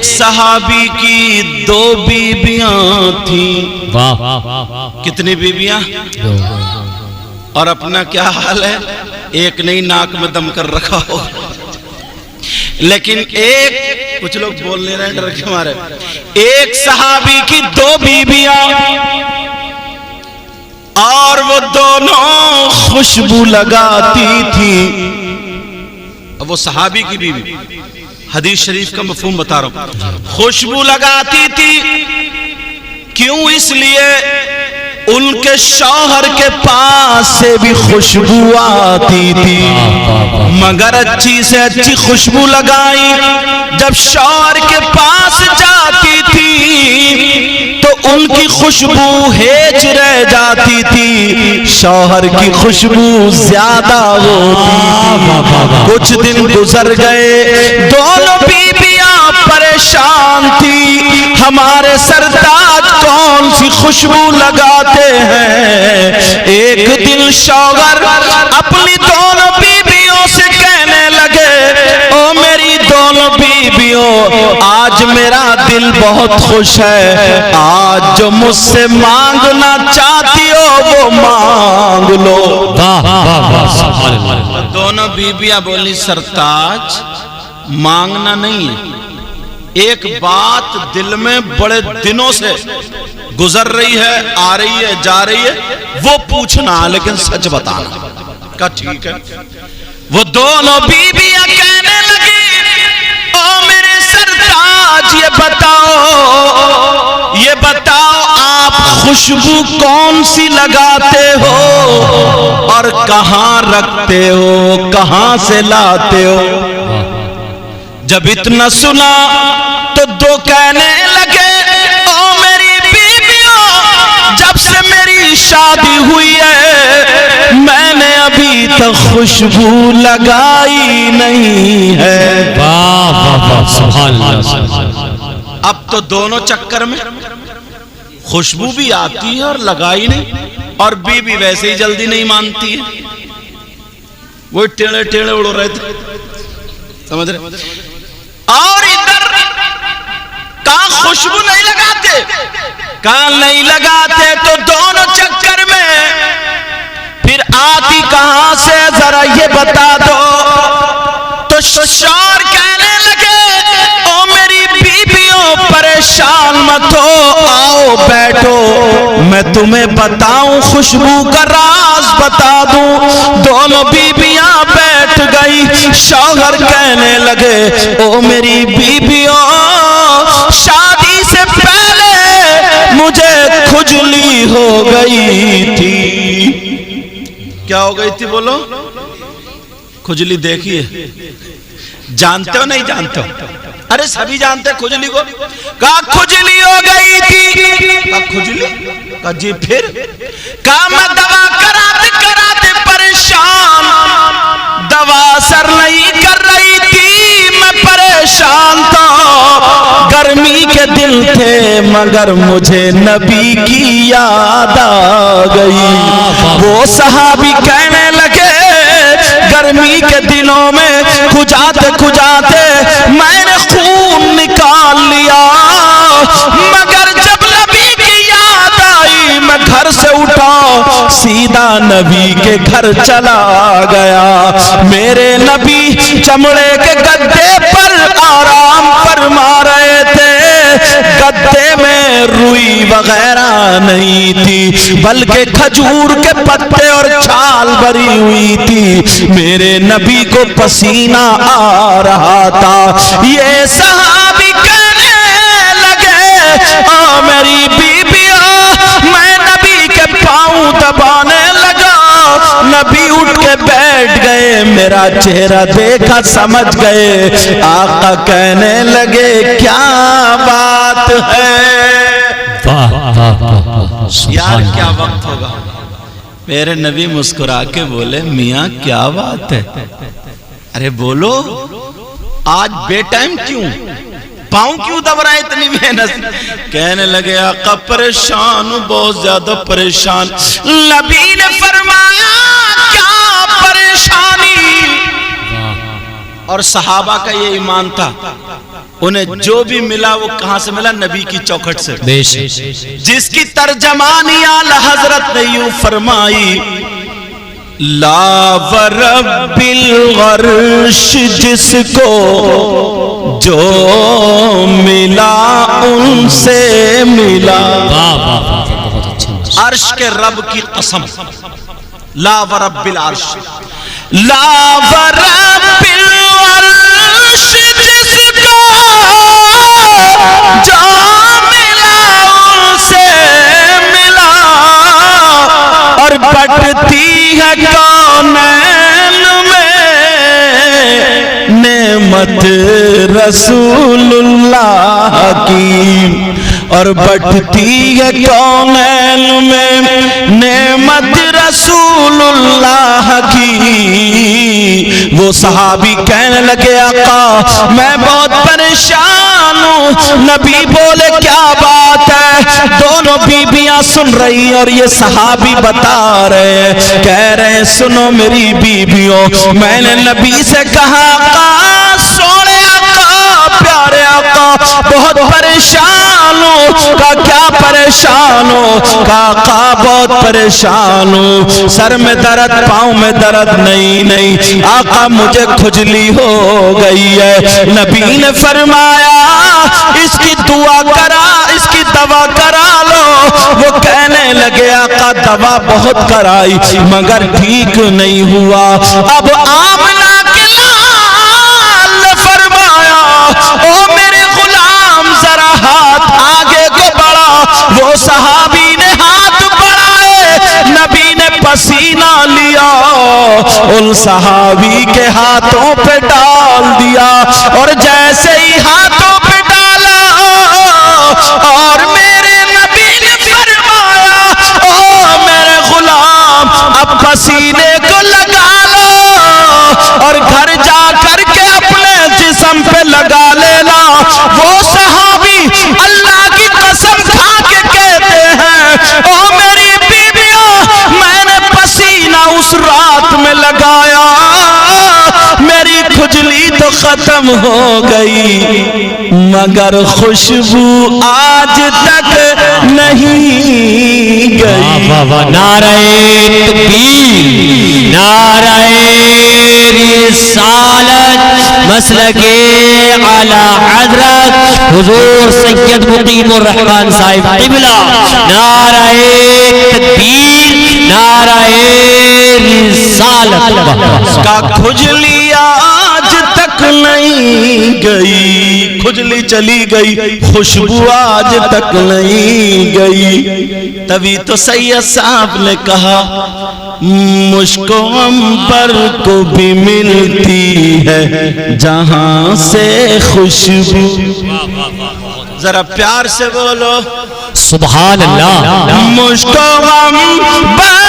صحابی کی 2 بیویاں تھیں. کتنی بیویاں؟ اور اپنا کیا حال ہے؟ ایک نہیں ناک میں دم کر رکھا ہو. لیکن ایک، کچھ لوگ بول نہیں رہے ڈر کے مارے، ایک صحابی کی 2 بیویاں اور وہ دونوں خوشبو لگاتی تھی. اب وہ صحابی کی بیوی، حدیث شریف کا مفہوم بتا رہا ہوں، خوشبو لگاتی تھی. کیوں؟ اس لیے ان کے شوہر کے پاس سے بھی خوشبو آتی تھی، مگر اچھی سے اچھی خوشبو لگائی. جب شوہر کے پاس جاتی تھی تو ان کی خوشبو ہیج رہ جاتی تھی، شوہر کی خوشبو زیادہ ہوتی تھی. کچھ دن گزر گئے، دونوں بیویاں پریشان تھی، ہمارے سرتاج کون سی خوشبو لگاتے ہیں. ایک دن شوہر اپنی دونوں بیویوں سے کہنے لگے، او میری دونوں بیویوں، آج میرا دل بہت خوش ہے، آج جو مجھ سے مانگنا چاہتی ہو وہ مانگ لو. دونوں بیویاں بولی، سرتاج مانگنا نہیں ہے، ایک بات دل میں بڑے دنوں سے گزر رہی ہے، آ رہی ہے، جا رہی ہے، وہ پوچھنا، لیکن سچ بتانا. کہا ٹھیک ہے. وہ دونوں بیویاں کہنے لگی، او میرے سرتاج یہ بتاؤ آپ خوشبو کون سی لگاتے ہو اور کہاں رکھتے ہو، کہاں سے لاتے ہو. جب اتنا سنا تو 2 کہنے لگے، او میری بیویوں، جب سے میری شادی ہوئی ہے میں نے ابھی تک خوشبو لگائی نہیں ہے. سبحان اللہ. اب تو دونوں چکر میں خوشبو بھی آتی ہے اور لگائی نہیں، اور بیوی ویسے ہی جلدی نہیں مانتی ہے، وہ ٹیڑے ٹیڑے اڑ رہے تھے، سمجھ رہے. اور ادھر کہاں خوشبو نہیں لگاتے، کہاں نہیں لگاتے، تو دونوں چکر میں پھر آتی کہاں سے ذرا یہ بتا دو. تو شوہر کہنے لگے، او میری بیویوں پریشان مت ہو، آؤ بیٹھو میں تمہیں بتاؤں، خوشبو کا راز بتا دوں. دونوں بیویاں بیٹھ گئی. شوہر کہنے لگے، او میری بیویوں، شادی سے پہلے مجھے کھجلی ہو گئی تھی. کیا ہو گئی تھی بولو؟ کھجلی دیکھیے، جانتے ہو نہیں جانتے ہو؟ ارے سبھی جانتے کھجلی کو. کہا کھجلی ہو گئی تھی. کہا کھجلی؟ کہا جی پھر؟ کہا میں دوا کراتے پریشان، دوا اثر نہیں کر رہی تھی، میں پریشان تھا، گرمی کے دن تھے مگر مجھے نبی کی یاد آ گئی. وہ صحابی کہنے لگے، گرمی کے دنوں میں کھجاتے میں نے خون نکال لیا، مگر جب نبی کی یاد آئی میں گھر سے اٹھا، سیدھا نبی کے گھر چلا گیا. میرے نبی چمڑے کے گدے پر آرام فرما رہے تھے، گدے میں روئی وغیرہ نہیں تھی بلکہ کھجور کے پتے اور چھال بھری ہوئی تھی. میرے نبی کو پسینہ آ رہا تھا. یہ صحابی کہنے لگے، آ میری بیویوں، میں نبی کے پاؤں دبانے لگا. نبی اٹھ کے بیٹھ گئے، میرا چہرہ دیکھا سمجھ گئے. آقا کہنے لگے، کیا بات ہے یار، کیا وقت ہوگا. میرے نبی مسکرا کے بولے، میاں کیا بات ہے، ارے بولو آج بے ٹائم کیوں، پاؤں کیوں دب رہا ہے اتنی محنت. کہنے لگے، آقا پریشان ہوں، بہت زیادہ پریشان. نبی نے فرمایا، کیا پریشانی؟ اور صحابہ کا یہ ایمان تھا، انہیں جو بھی ملا وہ کہاں سے ملا؟ نبی کی چوکھٹ سے. جس کی ترجمانی اعلی حضرت نے یوں فرمائی، لا ورب العرش جس کو جو ملا ان سے ملا. عرش کے رب کی قسم، لا ورب العرش، لا ورب العرش جس کو جو ملا ان سے ملا، اور بٹتی ہے کونین میں نعمت رسول اللہ کی، اور بٹتی ہے کونین میں نعمت رسول اللہ کی. وہ صحابی کہنے لگے آقا میں بہت پریشان ہوں. نبی بولے کیا بات ہے؟ دونوں بیویاں سن رہی اور یہ صحابی بتا رہے ہیں، کہہ رہے ہیں سنو میری بیویوں، میں نے نبی سے کہا آقا سونے آقا پیارے آقا بہت پریشان ہوں. کہا کیا پریشان ہو؟ کہا آقا بہت پریشان ہوں، سر میں درد پاؤں میں درد. نہیں آقا مجھے کھجلی ہو گئی ہے. نبی نے فرمایا اس کی دعا کرا، اس کی دوا کرا لو. وہ کہنے لگے آقا دوا بہت کرائی مگر ٹھیک نہیں ہوا. اب آمنہ کے لال نے فرمایا او میرے غلام ذرا ہاتھ آگے کو بڑھا. وہ صحابی نے ہاتھ بڑھائے، نبی نے پسینہ لیا ان صحابی کے ہاتھوں پہ ڈال دیا، اور جیسے ہی ہاتھوں پہ ڈالا اور میرے نبی نے فرمایا او میرے غلام اب پسینے کو لگا لو اور گھر جا کر کے اپنے جسم پہ لگا لینا. وہ صحابی اللہ کی قسم کھا کے کہتے ہیں او میری بیویوں میں نے پسینہ اس رات میں لگایا، میری کھجلی تو ختم ہو گئی مگر خوشبو آج تک نہیں گئی. نعرہ تکبیر، نعرہ رسالت، مسلک اعلی حضرت حضور سید مقیم الرحمن صاحب قبلہ. نعرہ تکبیر، نعرہ رسالت. کا کھجلی آج تک نہیں گئی، کھجلی چلی گئی خوشبو آج تک نہیں گئی. تبھی تو سید صاحب نے کہا مشک و عنبر کو بھی ملتی ہے جہاں سے خوشبو. ذرا پیار سے بولو سبحان اللہ. مشک و عنبر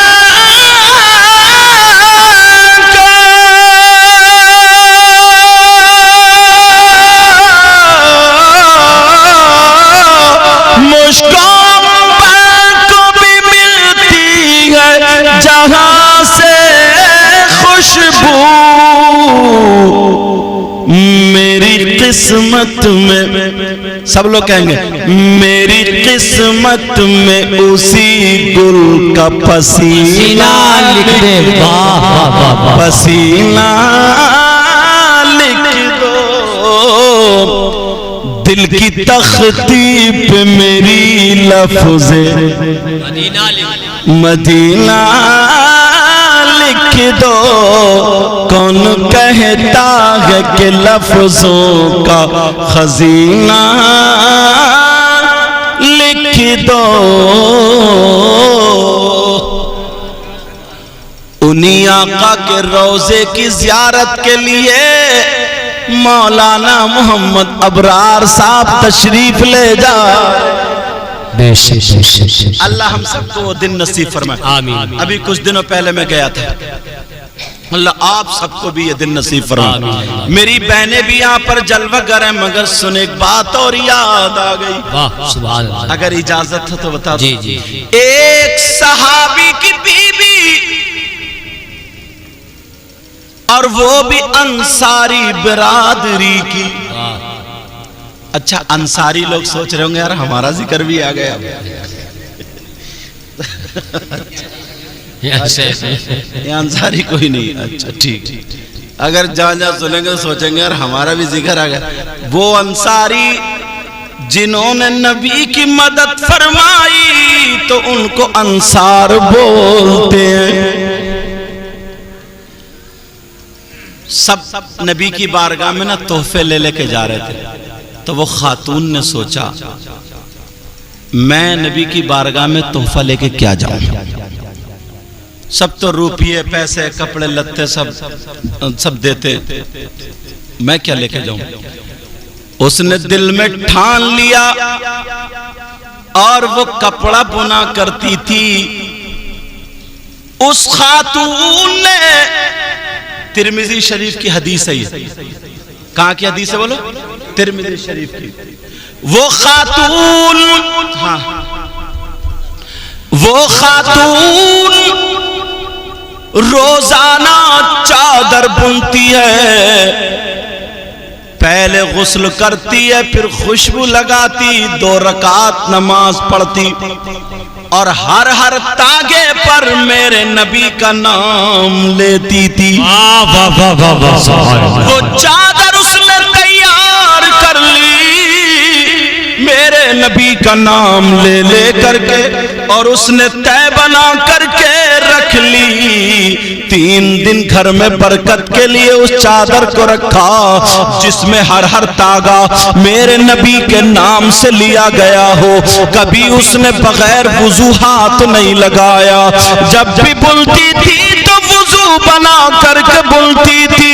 کو بھی ملتی ہے جہاں سے خوشبو. میری قسمت میں، سب لوگ کہیں گے میری قسمت میں اسی گل کا پسینہ لکھ دے. پسینہ لکھ دو دل کی تختی پہ میری لفظ مدینہ لکھ دو. کون کہتا ہے کہ لفظوں کا خزینہ لکھ دو. انہی آقا کے روضے کی زیارت کے لیے مولانا محمد ابرار صاحب تشریف لے جا. اللہ ہم سب کو وہ دن نصیب فرمائے. آمین. ابھی کچھ دنوں پہلے میں گیا تھا، اللہ آپ سب کو بھی یہ دن نصیب فرمائے. میری بہنیں بھی یہاں پر جلوہ گر ہیں مگر سن ایک بات اور یاد آ گئی، اگر اجازت ہے تو بتا دو. ایک صحابی کی بیوی اور وہ بھی انصاری برادری کی، اچھا انصاری لوگ سوچ رہے ہوں گے یار ہمارا ذکر بھی آ گیا. یہ انصاری کوئی نہیں. اچھا ٹھیک. اگر جہاں جہاں سنیں گے سوچیں گے یار ہمارا بھی ذکر آ گیا. وہ انصاری جنہوں نے نبی کی مدد فرمائی تو ان کو انصار بولتے ہیں. سب نبی کی بارگاہ میں نا تحفے لے لے کے جا رہے تھے. تو وہ خاتون نے سوچا میں نبی کی بارگاہ میں تحفہ لے کے کیا جاؤں. سب تو روپیے پیسے کپڑے لتے سب دیتے, میں کیا لے کے جاؤں. اس نے دل میں ٹھان لیا اور وہ کپڑا بنا کرتی تھی. اس خاتون نے, ترمذی شریف کی حدیث ہے یہ. کہاں کی حدیث ہے بولو؟ ترمذی شریف کی. وہ خاتون روزانہ چادر بنتی ہے, پہلے غسل کرتی ہے پھر خوشبو لگاتی, 2 رکعت نماز پڑھتی اور ہر تاگے پر میرے نبی کا نام لیتی تھی. وہ چادر اس نے تیار کر لی میرے نبی کا نام لے لے کر کے, اور اس نے طے بنا کر کے رکھ لی. 3 دن گھر میں برکت کے لیے اس چادر کو رکھا جس میں ہر تاگا میرے نبی کے نام سے لیا گیا ہو. کبھی اس نے بغیر وضو ہاتھ نہیں لگایا. جب بھی بلتی تھی تو وضو بنا کر کے بلتی تھی.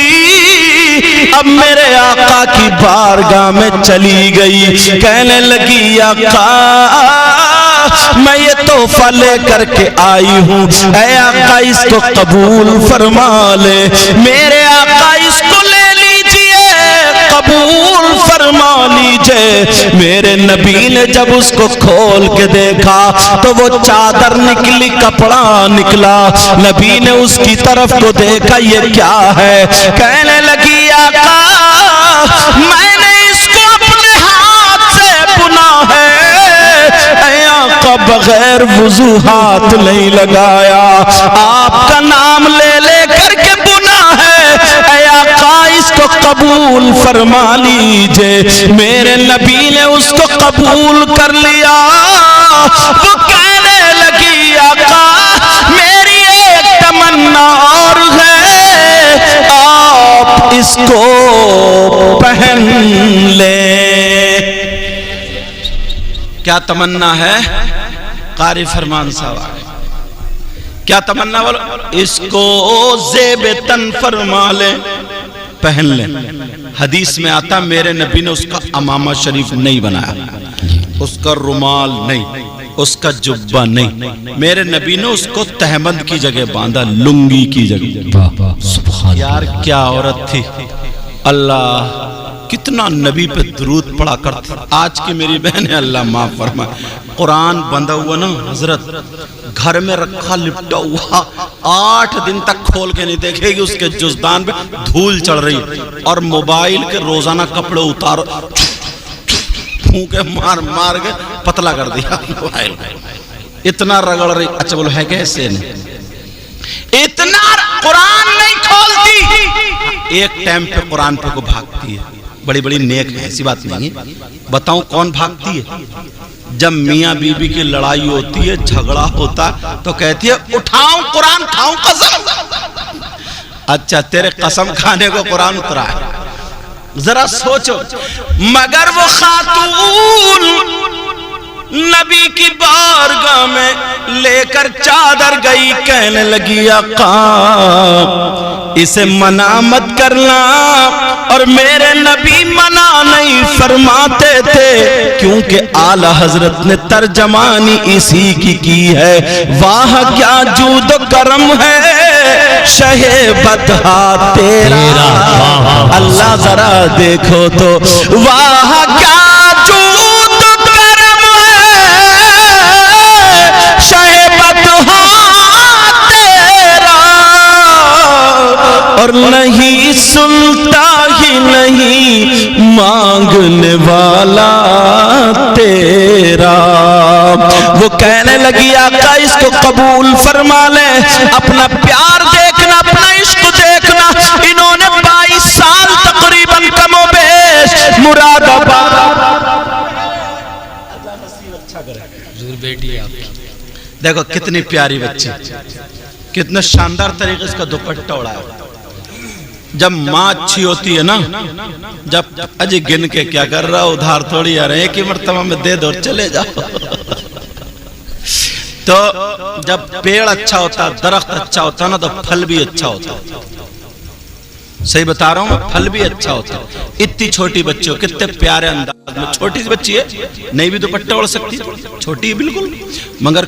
اب میرے آقا کی بارگاہ میں چلی گئی, کہنے لگی آقا میں یہ تحفہ لے کر کے آئی ہوں, اے آقا اس کو قبول فرما لے. میرے آقا اس کو لے لیجئے, قبول فرما لیجئے. میرے نبی نے جب اس کو کھول کے دیکھا تو وہ چادر نکلی, کپڑا نکلا. نبی نے اس کی طرف کو دیکھا, یہ کیا ہے؟ کہنے لگی آقا میں نے اس کو اپنے ہاتھ سے بنا ہے. اے آقا بغیر وضو ہاتھ نہیں لگایا, آپ کا نام لے لے کر کے بنا ہے. اے آقا اس کو قبول فرما لیجئے. میرے نبی نے اس کو قبول کر لیا. وہ کہنے لگی آقا میری ایک تمنا اور ہے, آپ اس کو پہن لیں. کیا تمنا ہے؟ قاری فرمان صاحب کیا تمنا بولو؟ اس کو زیب تن فرما لے, پہن لیں. حدیث میں آتا میرے نبی نے اس کا امامہ شریف نہیں بنایا, اس کا رومال نہیں, اس کا جبہ نہیں. میرے نبی نے اس کو تہمند کی جگہ باندھا, لنگی کی جگہ. یار کیا عورت تھی. اللہ کتنا نبی پہ درود پڑا کرتے. آج کی میری بہن ہے, اللہ معاف فرمائے, قرآن بندھا ہوا نا حضرت, گھر میں رکھا لپٹا ہوا, 8 دن تک کھول کے نہیں دیکھے گی, اس کے جزدان پہ دھول چڑھ رہی, اور موبائل کے روزانہ کپڑے اتارو پھونکے مار کے پتلا کر دیا موبائل, اتنا رگڑ رہی. اچھا بولو ہے کیسے نہیں, اتنا قرآن نہیں کھولتی. ایک ٹائم پہ قرآن پہ کو بھاگتی ہے, بڑی بڑی نیک ہے, ایسی بات نہیں ہے. بتاؤں کون بھاگتی ہے؟ جب میاں بی بی کی لڑائی ہوتی ہے, جھگڑا ہوتا تو کہتی ہے اٹھاؤں قرآن کھاؤں قسم. اچھا تیرے قسم کھانے کو قرآن اترا ہے, ذرا سوچو. مگر وہ خاتون نبی کی بارگاہ میں لے کر چادر گئی, کہنے لگی آقا اسے منع مت کرنا. اور میرے نبی منع نہیں فرماتے تھے, کیونکہ اعلی حضرت نے ترجمانی اسی کی ہے. واہ کیا جود و کرم ہے شہ بدہا تیرا, اللہ ذرا دیکھو تو, واہ کیا جود و کرم ہے شہ بدہا تیرا, اور نہیں سنتا ہی نہیں ماں مانگنے والا تیرا. وہ کہنے لگی آقا اس کو قبول فرما لے, اپنا پیار دیکھنا, اپنا عشق دیکھنا. انہوں نے 22 سال تقریباً کم و بیش مراد آباد. بیٹی آپ دیکھو کتنی پیاری بچی, کتنا شاندار طریقے اس کا دوپٹہ اڑایا. جب ماں اچھی ہوتی ہے نا, جب اجی گن کے کیا کر رہا ادھار تھوڑی آ رہے ہیں, ایک ہی مرتبہ میں دے دو اور چلے جاؤ. تو جب پیڑ اچھا ہوتا, درخت اچھا ہوتا نا, تو پھل بھی اچھا ہوتا. صحیح بتا رہا ہوں, پھل بھی اچھا ہوتا. اتنی چھوٹی بچی ہو, کتنے پیارے انداز میں, چھوٹی سی بچی ہے, نہیں بھی دوپٹہ اڑ سکتی, چھوٹی ہے بالکل, مگر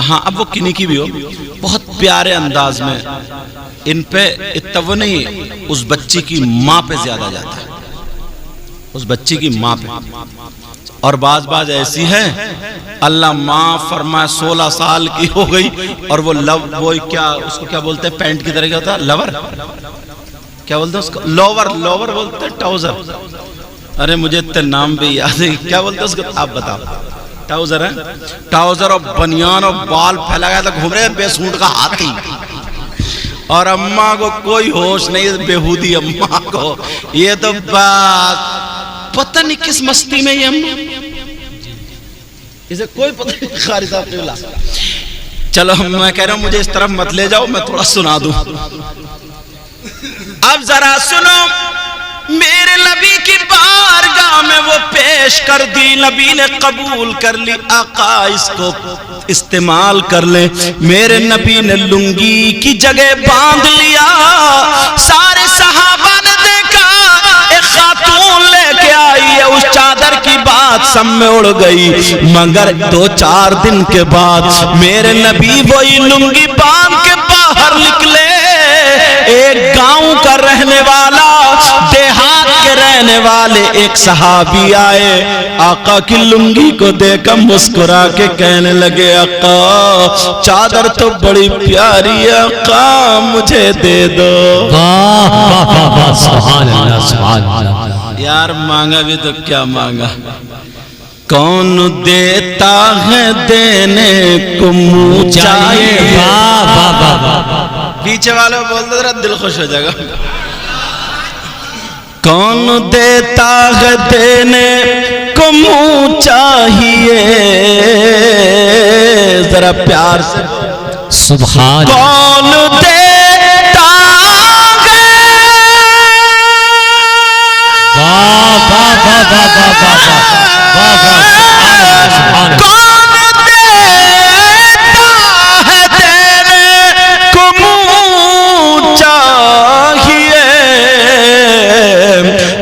ہاں اب وہ کنی کی بھی ہو, بہت پیارے انداز میں. ان پہ اتنا نہیں, اس بچی کی ماں پہ زیادہ جاتا ہے, اس بچی کی ماں پہ. اور بعض ایسی ہے اللہ ماں فرمائے 16 سال کی ہو گئی اور وہ کیا اس کو کیا بولتے ہیں, پینٹ کی طرح کیا ہوتا ہے, لور کیا بولتے ہیں اس کو, لوور بولتے ہیں, ٹاؤزر. ارے مجھے اتنے نام بھی یاد ہے, کیا بولتے ہیں اس کو آپ بتاؤ. ٹاؤزر ہے, ٹاؤزر اور بنیان اور بال پھیلا گیا تھا, گھوم رہے بے سونٹ کا ہاتھی. اور اماں کو کوئی ہوش نہیں, بےہودی اماں کو. یہ تو پتہ نہیں کس مستی میں یہ اماں, اسے کوئی پتہ نہیں. خاری صاحب قبلہ, چلو میں کہہ رہا ہوں مجھے اس طرف مت لے جاؤ, میں تھوڑا سنا دوں. اب ذرا سنو, میرے نبی کی بارگاہ میں وہ پیش کر دی, نبی نے قبول کر لی. آقا اس کو استعمال کر لیں. میرے نبی نے لنگی کی جگہ باندھ لیا. سارے صحابہ نے دیکھا ایک خاتون لے کے آئی ہے, اس چادر کی بات سب میں اڑ گئی. مگر 2-4 دن کے بعد میرے نبی وہی لنگی باندھ کے باہر نکلے. ایک گاؤں کا رہنے والا, دیہات کے رہنے والے ایک صحابی آئے, آقا کی لنگی کو دیکھا, مسکرا کے کہنے لگے آقا چادر تو بڑی پیاری ہے, آقا مجھے دے دو. واہ واہ واہ, سبحان اللہ سبحان اللہ. یار مانگا بھی تو کیا مانگا, کون دیتا ہے دینے کو منہ چاہیے. واہ واہ واہ, پیچھے والے بول دو ذرا دل خوش ہو جائے گا. کون دیتا ہے دینے کو منہ چاہیے, ذرا پیار سے سبحان. کون دیتا ہے, واہ واہ واہ واہ واہ واہ, سبحان اللہ.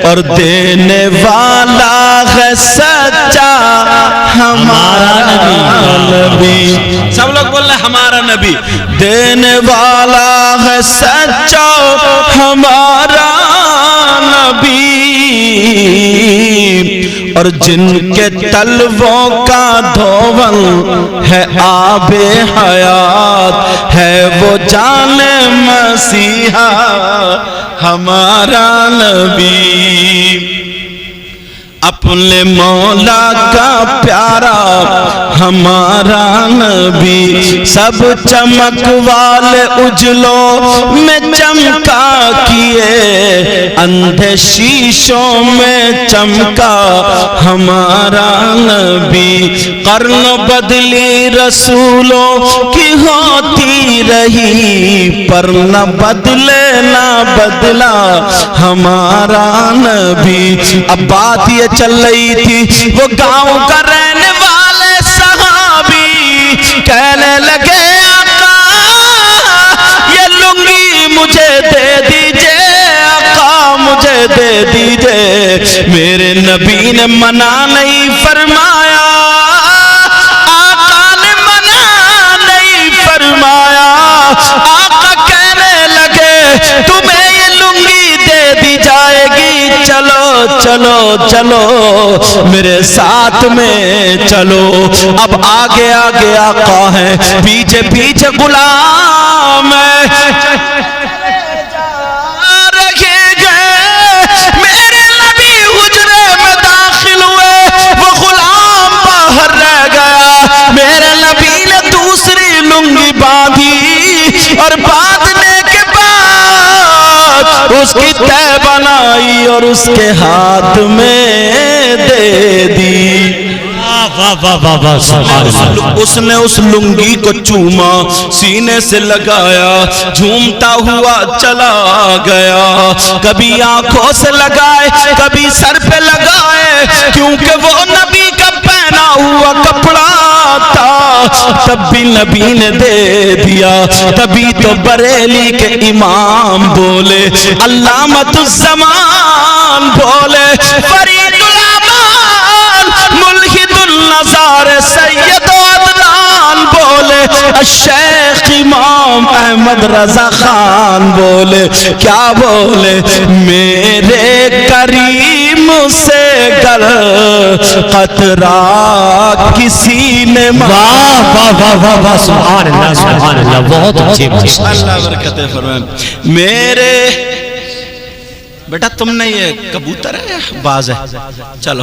اور دینے والا ہے سچا ہمارا نبی. سب لوگ بول رہے ہیں ہمارا نبی. دینے والا ہے سچا ہمارا نبی, اور جن کے تلووں کا دھول ہے آب حیات ہے, وہ جان مسیحا ہمارا نبی. اپنے مولا کا پیارا ہمارا نبی, سب چمک والے اجلوں میں چمکا کیے, اندھے شیشوں میں چمکا ہمارا نبی. قرن بدلی رسولوں کی ہوتی رہی, پر نہ بدلے نہ بدلا ہمارا نبی. اب بات یہ چل رہی تھی, وہ گاؤں کا رہنے والے صحابی کہنے لگے آقا یہ لنگی مجھے دے دیجئے, آقا مجھے دے دیجئے. میرے نبی نے منع نہیں فرمایا, آقا نے منع نہیں فرمایا. آقا کہنے لگے تمہیں یہ لنگی دے دی جائے گی, چلو چلو چلو میرے ساتھ میں چلو. اب آگے آگے آقا ہے, پیچھے پیچھے غلام ہے, رکھے گئے میرے نبی حجرے میں اس کی تہ بنائی اور اس کے ہاتھ میں دے دی. اس نے اس لنگی کو چوما, سینے سے لگایا, جھومتا ہوا چلا گیا. کبھی آنکھوں سے لگائے, کبھی سر پہ لگائے, کیونکہ وہ نبی کا پہنا ہوا کپڑا تھا. تب بھی نبی نے دے دیا. تبھی تو بریلی کے امام بولے, علامت الزمان بولے, فرید الامان ملحد النظار سید عدنان بولے, الشیخ امام احمد رضا خان بولے. کیا بولے؟ میرے کریم سے گر قطرہ کسی نے واہ واہ واہ واہ واہ, سبحان اللہ سبحان اللہ, بہت اچھی بات. اللہ برکتیں فرمائے. میرے بیٹا تم نے یہ کبوتر ہے باز ہے, چلو.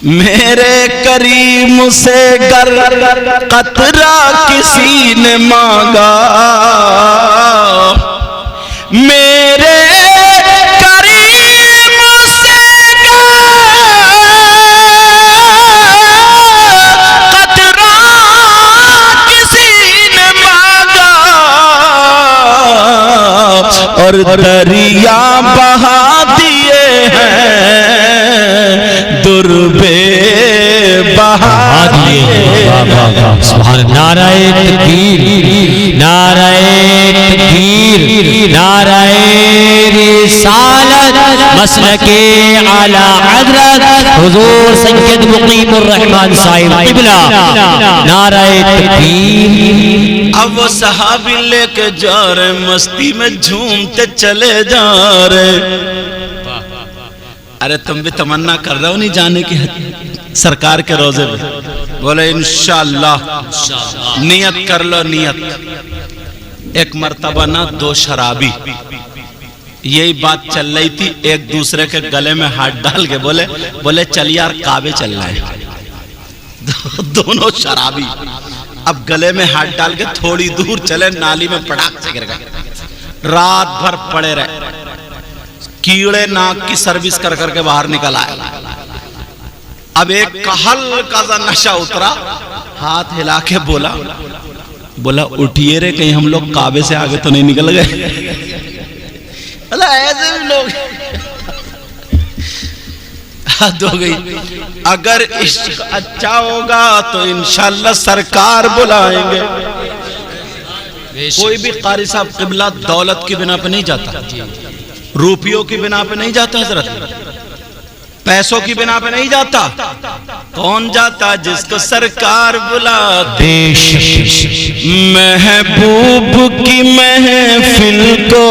میرے کریم سے گر قطرہ کسی نے مانگا, میرے کریم سے قطرہ کسی نے مانگا, اور دریا بہا دیے ہیں, دربے بہا دیے. سبحان اللہ. نعرہ تکبیر, نعرہ تکبیر, نعرہ رسالت, مسلک اعلی حضرت حضور سید مقیم الرحمن صاحب قبلہ, نعرہ تکبیر. اب وہ صحابی لے کے جا رہے, مستی میں جھومتے چلے جا رہے. ارے تم بھی تمنا کر رہے ہو نہیں جانے کی سرکار کے روزے میں؟ بولے انشاءاللہ, نیت کر لو نیت. ایک مرتبہ نا دو شرابی یہی بات چل رہی تھی, ایک دوسرے کے گلے میں ہاتھ ڈال کے بولے چل یار کعبے چل رہا ہے. دونوں شرابی اب گلے میں ہاتھ ڈال کے تھوڑی دور چلے, نالی میں پڑاک سے گر گئے. رات بھر پڑے رہے, کیڑے ناک کی سروس کر کر کے باہر نکل آئے. اب ایک کا ہلکا سا نشہ اترا, ہاتھ ہلا کے بولا اٹھیے رے, کہیں ہم لوگ کعبے سے آگے تو نہیں نکل گئے. ایسے بھی لوگ حد ہو گئی. اگر عشق اچھا ہوگا تو انشاءاللہ سرکار بلائیں گے. کوئی بھی قاری صاحب قبلہ دولت کی بنا پہ نہیں جاتا, روپیوں کی بنا پہ نہیں جاتا حضرت, پیسوں کی بنا پہ نہیں جاتا. کون جاتا؟ جس کو سرکار بلاتے. محبوب کی محفل کو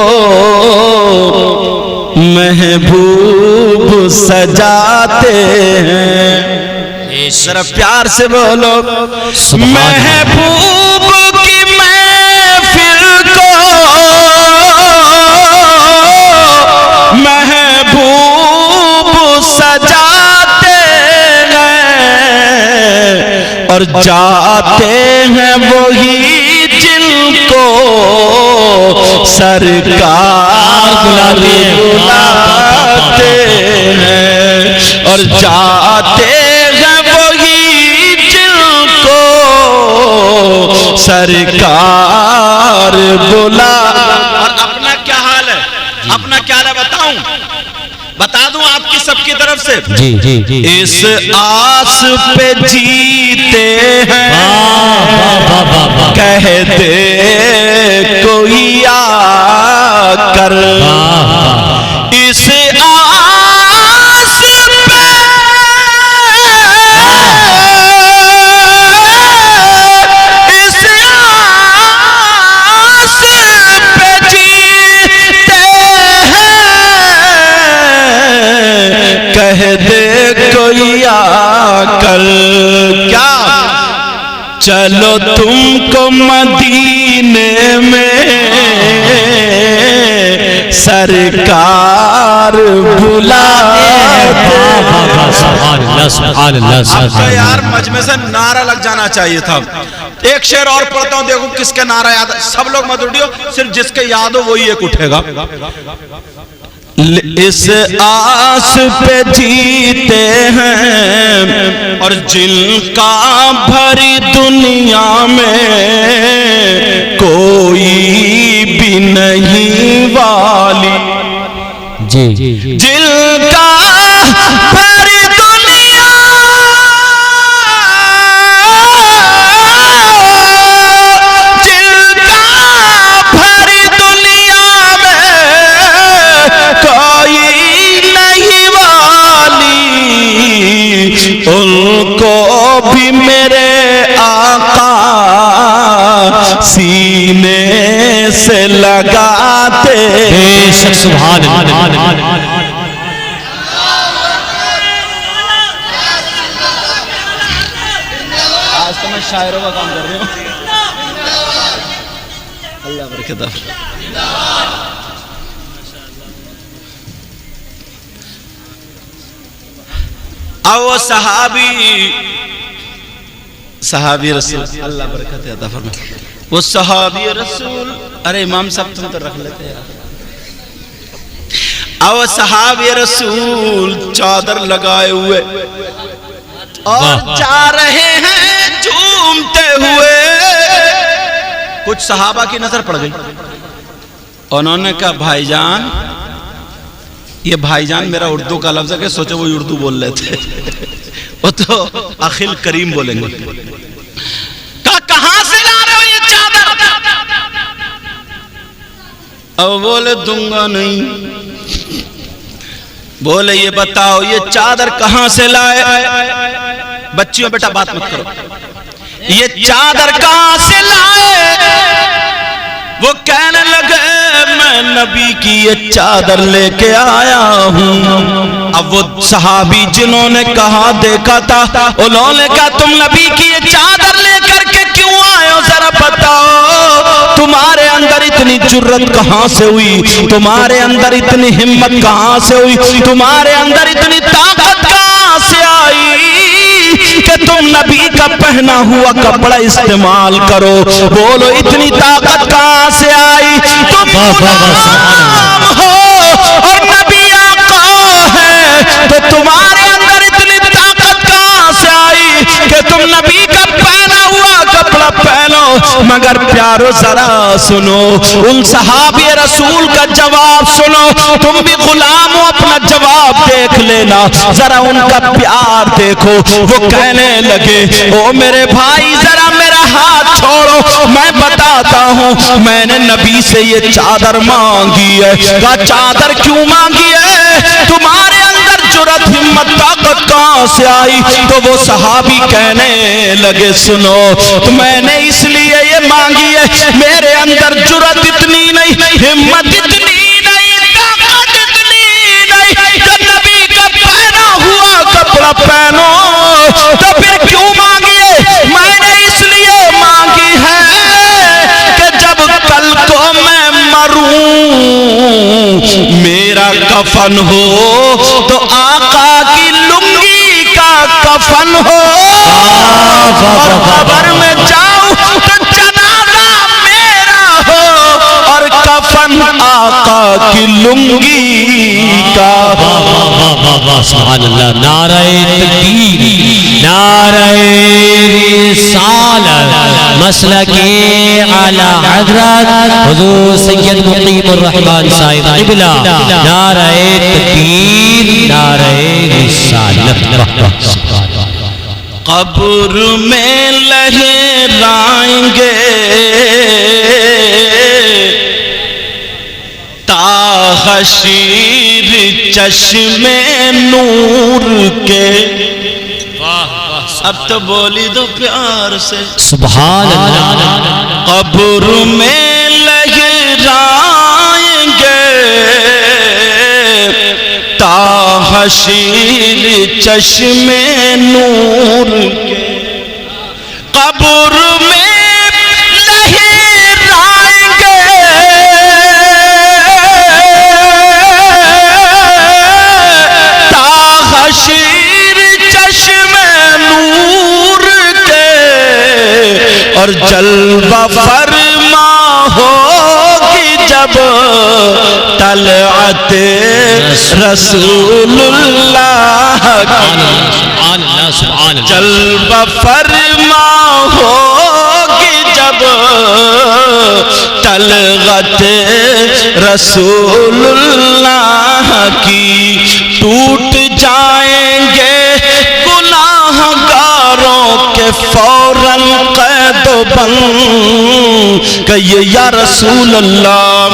محبوب سجاتے ہیں. ذرا پیار سے بولو, محبوب کی محفل کو محبوب سجاتے ہیں, اور جاتے ہیں وہی جن کو سرکار بلاتے ہیں, اور جاتے ہیں وہی جن کو سرکار بلا. اور اپنا کیا حال ہے, اپنا کیا ہے بتاؤں, بتا دوں آپ کی سب کی طرف سے. اس آس پہ جیتے ہیں, کہہ دے کوئی آ کر. اس آس پہ, اس آس پہ جیتے ہیں, کہہ دے کوئی آ کر. کیا چلو تم کو مدینے میں سرکار بلاتے. اب تو یار مجمع سے نعرہ لگ جانا چاہیے تھا. ایک شعر اور پڑھتا ہوں, دیکھو کس کے نعرہ یاد ہے. سب لوگ مت اٹھیو, صرف جس کے یاد ہو وہی ایک اٹھے گا. اس آس پہ جیتے ہیں اور جن کا بھری دنیا میں کوئی بھی نہیں والی، جن کا بھری دنیا ان کو بھی میرے آقا سینے سے لگاتے بے شک سبحان اللہ۔ آج تو میں شاعروں کا کام کر رہی ہوں، اللہ برکت دے۔ او صحابی رسول، اللہ برکت عطا فرمائے، وہ صحابی رسول، ارے امام صاحب تم تو رکھ لیتے ہیں، او صحابی رسول چادر لگائے ہوئے اور جا رہے ہیں جھومتے ہوئے۔ کچھ صحابہ کی نظر پڑ گئی، انہوں نے کہا بھائی جان، یہ بھائی جان میرا اردو کا لفظ ہے کہ سوچو وہ اردو بول لیتے، وہ تو اخل کریم بولیں گے۔ کہاں سے لا رہے ہو یہ چادر؟ اب بولے دوں گا نہیں۔ بولے یہ بتاؤ یہ چادر کہاں سے لائے؟ بچیوں بیٹا بات مت کرو، یہ چادر کہاں سے لائے؟ وہ کہنے لگے میں نبی کی یہ چادر لے کے آیا ہوں۔ اب وہ صحابی جنہوں نے کہا دیکھا تھا، انہوں نے کہا تم نبی کی یہ چادر لے کر کے کیوں آئے ہو؟ ذرا بتاؤ تمہارے اندر اتنی جرت کہاں سے ہوئی، تمہارے اندر اتنی ہمت کہاں سے ہوئی، تمہارے اندر اتنی طاقت کہاں سے آئی کہ تم نبی کا پہنا ہوا کپڑا استعمال کرو؟ بولو اتنی طاقت کہاں سے آئی؟ تم غلام ہو اور نبی آقا ہے، تو تمہارے اندر اتنی طاقت کہاں سے آئی کہ تم نبی کا پہنا ہوا کپڑا پہنو؟ مگر پیارو ذرا سنو ان صحابی رسول کا جواب سنو، تم بھی غلام ہو، اپنا جواب دیکھ لینا، ذرا ان کا پیار دیکھو۔ وہ کہنے لگے او میرے بھائی ذرا میرا ہاتھ چھوڑو، میں بتاتا ہوں میں نے نبی سے یہ چادر مانگی ہے۔ کہا چادر کیوں مانگی ہے؟ تمہارے اندر جرت ہمت طاقت کہاں سے آئی؟ تو وہ صحابی کہنے لگے سنو میں نے اس لیے یہ مانگی ہے، میرے اندر جرت اتنی نہیں، ہمت اتنی نہیں، طاقت اتنی نہیں کہ نبی کا پہنا ہوا کپڑا پہنو۔ تو پھر کیوں مانگی ہے؟ میں نے اس لیے مانگی ہے کہ جب کل کو میں مروں میرا کفن ہو تو آقا کی لنگی کا کفن ہو، اور قبر میں جاؤں تو جنازہ میرا ہو اور کفن آقا کی لنگی کا۔ سبحان اللہ، نعرہ تکبیر، نعرہ رسالت، مسلک اعلی حضرت حضور سید مقیم الرحمن صاحب قبلہ، نعرہ تکبیر، نعرہ رسالت۔ قبر میں لہرائیں گے تاحشیر چشم نور کے۔ اب تو بولی دو پیار سے سبحان اللہ۔ قبر میں لہرائیں گے تاحشیر چشم نور کے، قبر میں اور جلوہ فرما ہوگی جب طلعت رسول اللہ کی جلوہ فرما ہوگی جب طلعت رسول اللہ کی ٹوٹ جائیں گے گناہگاروں کے فوراً قید و بند کہیے یا رسول اللہ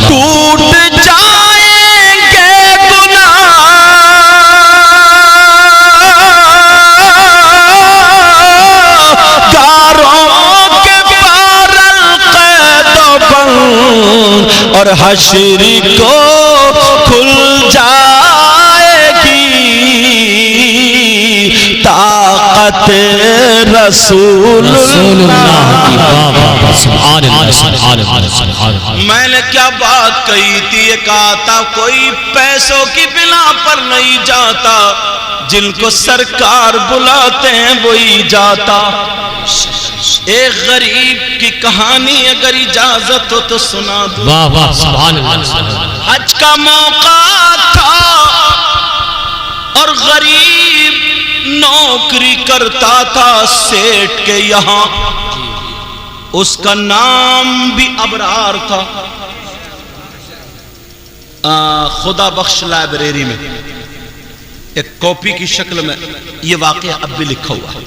ٹوٹ جائیں گے گناہگاروں کے فوراً قید و بند اور حشر کو کھل جائے گی طاقت رسول اللہ کی۔ میں نے کیا بات کہی تھی، یہ کہا تھا کوئی پیسوں کی بنا پر نہیں جاتا، جن کو سرکار بلاتے ہیں وہی جاتا۔ ایک غریب کی کہانی اگر اجازت ہو تو سنا دوں۔ واہ واہ سبحان اللہ۔ حج کا موقع تھا اور غریب نوکری کرتا تھا سیٹ کے یہاں، اس کا نام بھی ابرار تھا۔ خدا بخش لائبریری میں ایک کاپی کی شکل میں یہ واقعہ اب بھی لکھا ہوا ہے۔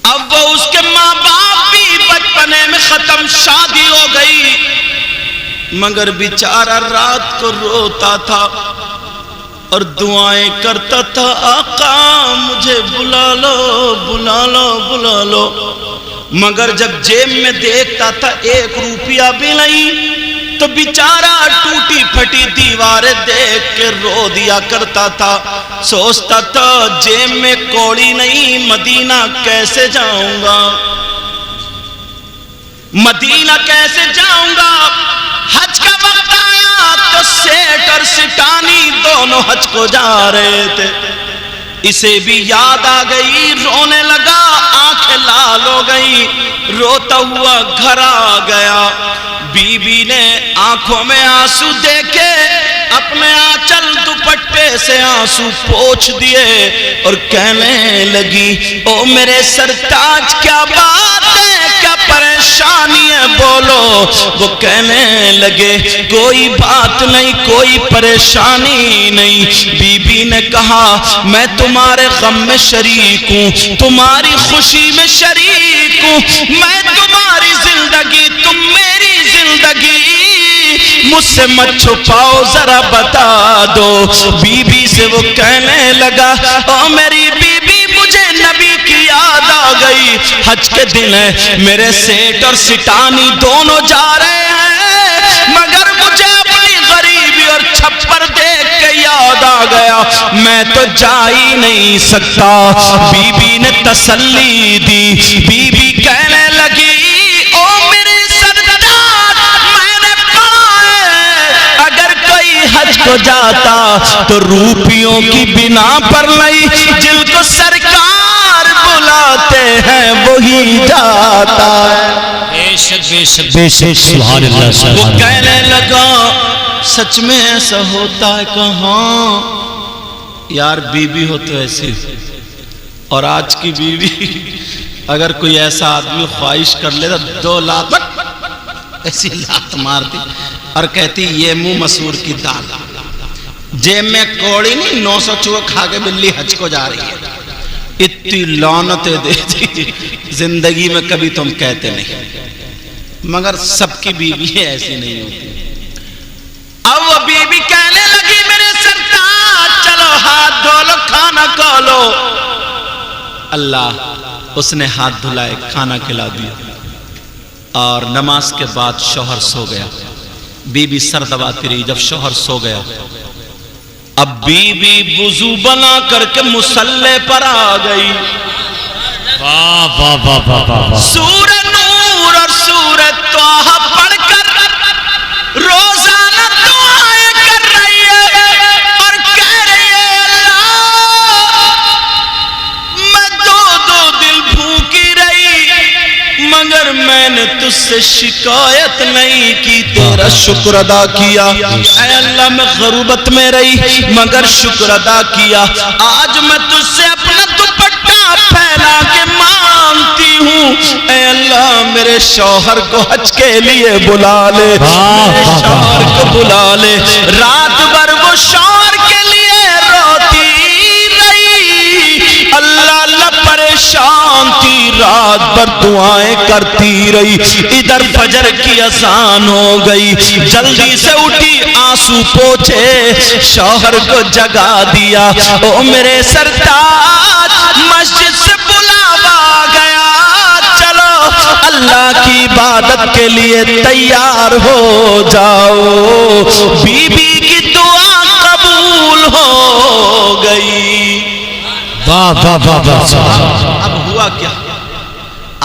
اب وہ اس کے ماں باپ بھی بچپنے میں ختم، شادی ہو گئی، مگر بیچارہ رات کو روتا تھا اور دعائیں کرتا تھا، آقا مجھے بلا لو بلا لو بلا لو، مگر جب جیب میں دیکھتا تھا 1 روپیہ بھی نہیں تو بیچارہ ٹوٹی پھٹی دیواریں دیکھ کے رو دیا کرتا تھا۔ سوچتا تھا جیب میں کوڑی نہیں، مدینہ کیسے جاؤں گا، مدینہ کیسے جاؤں گا۔ حج کا وقت آیا تو سیٹ اور سٹانی دونوں حج کو جا رہے تھے، اسے بھی یاد آ گئی، رونے لگا، آنکھیں لال ہو گئی، روتا ہوا گھر آ گیا۔ بی بی نے آنکھوں میں آنسو دیکھے، اپنے آنچل دوپٹے سے آنسو پوچھ دیے اور کہنے لگی، او میرے سرتاج کیا بات ہے، کیا پریشانی ہے، بولو۔ وہ کہنے لگے کوئی بات نہیں، کوئی پریشانی نہیں۔ بی بی نے کہا میں تمہارے غم میں شریک ہوں، تمہاری خوشی میں شریک ہوں، میں تمہاری زندگی تم میری زندگی، مجھ سے مت چھپاؤ ذرا بتا دو۔ بی بی سے وہ کہنے لگا او میری بی بی مجھے نبی کی یاد آ گئی، حج کے دن ہے، میرے سیٹ اور سٹانی دونوں جا رہے ہیں، مگر مجھے اپنی غریبی اور چھپر دیکھ کے یاد آ گیا، میں تو جا ہی نہیں سکتا۔ بی بی نے تسلی دی، بی بی کہنے لگی او میرے سردار میں نے پڑھا ہے اگر کوئی حج کو جاتا تو روپیوں کی بنا پر نہیں، جن کو سرکار بلاتے ہیں وہی جاتا ہے۔ بے شک بے شک بے شک سبحان اللہ۔ وہ کہنے لگا سچ میں ایسا ہوتا ہے؟ کہاں یار، بی بی ہو تو ایسی، اور آج کی بیوی اگر کوئی ایسا آدمی خواہش کر لیتا 2 لات ایسی لات مارتی اور کہتی یہ منہ مسور کی دال، جیب میں کوڑی نہیں، 900 چوہے کھا کے بلی حج کو جا رہی ہے، اتنی لعنتیں دیتی زندگی میں کبھی تم کہتے نہیں، مگر سب کی بیوی ایسی نہیں ہوتی۔ اب وہ بیوی کہنے لگی میرے سرکار چلو ہاتھ دھو لو، کھانا کھا لو۔ اللہ، اس نے ہاتھ دھلائے، کھانا کھلا دیا، اور نماز کے بعد شوہر سو گیا۔ بی بی سر دباتی رہی، جب شوہر سو گیا اب بی بی وضو بنا کر کے مصلی پر آ گئی۔ واہ واہ واہ واہ۔ سورہ نور اور سورہ طٰہٰ پڑھ کر روزانہ دعائیں کر رہی ہے اور کہہ رہی ہے اللہ میں 2 دن بھوکی رہی، مگر میں نے تجھ سے شکایت نہیں کی، تیرا شکر ادا کیا۔ اے اللہ میں غربت میں رہی مگر شکر ادا کیا، آج میں تجھ سے اپنا دوپٹہ پھیلا کے مانگتی ہوں، اے اللہ میرے شوہر کو حج کے لیے بلا لے، میرے شوہر کو بلا لے۔ رات بھر وہ شوہر کے لیے روتی رہی، اللہ اللہ پریشان تھی، رات بھر دعائیں کرتی رہی۔ ادھر فجر کی اذان ہو گئی، جلدی سے اٹھی آنسو پوچھے، شوہر کو جگا دیا۔ او میرے سرتاج مسجد سے بلاوا گیا، چلو اللہ کی عبادت کے لیے تیار ہو جاؤ، بی بی کی دعا قبول ہو گئی۔ واہ واہ واہ واہ۔ اب ہوا کیا؟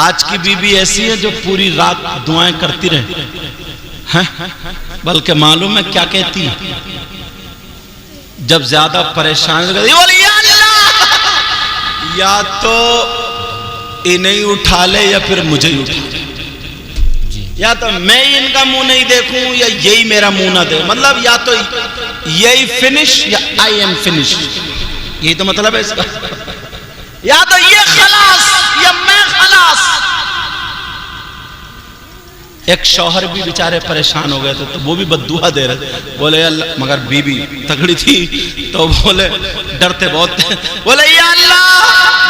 آج کی بی بی ایسی ہے جو پوری رات دعائیں کرتی رہے، بلکہ معلوم ہے کیا کہتی ہے؟ جب زیادہ پریشان کرتی بولی یا اللہ، یا تو انہیں اٹھا لے یا پھر مجھے ہی اٹھا لے، یا تو میں ان کا منہ نہیں دیکھوں یا یہی میرا منہ نہ دے، مطلب یا تو یہی فنش یا آئی ایم فنش، یہی تو مطلب ہے اس کا، یا تو یہ خلاص یا میں خلاص۔ ایک شوہر بھی بیچارے پریشان ہو گئے تھے تو وہ بھی بددعا دے رہے، بولے اللہ، مگر بی بی تگڑی تھی تو بولے ڈرتے بہت تھے، بولے یا اللہ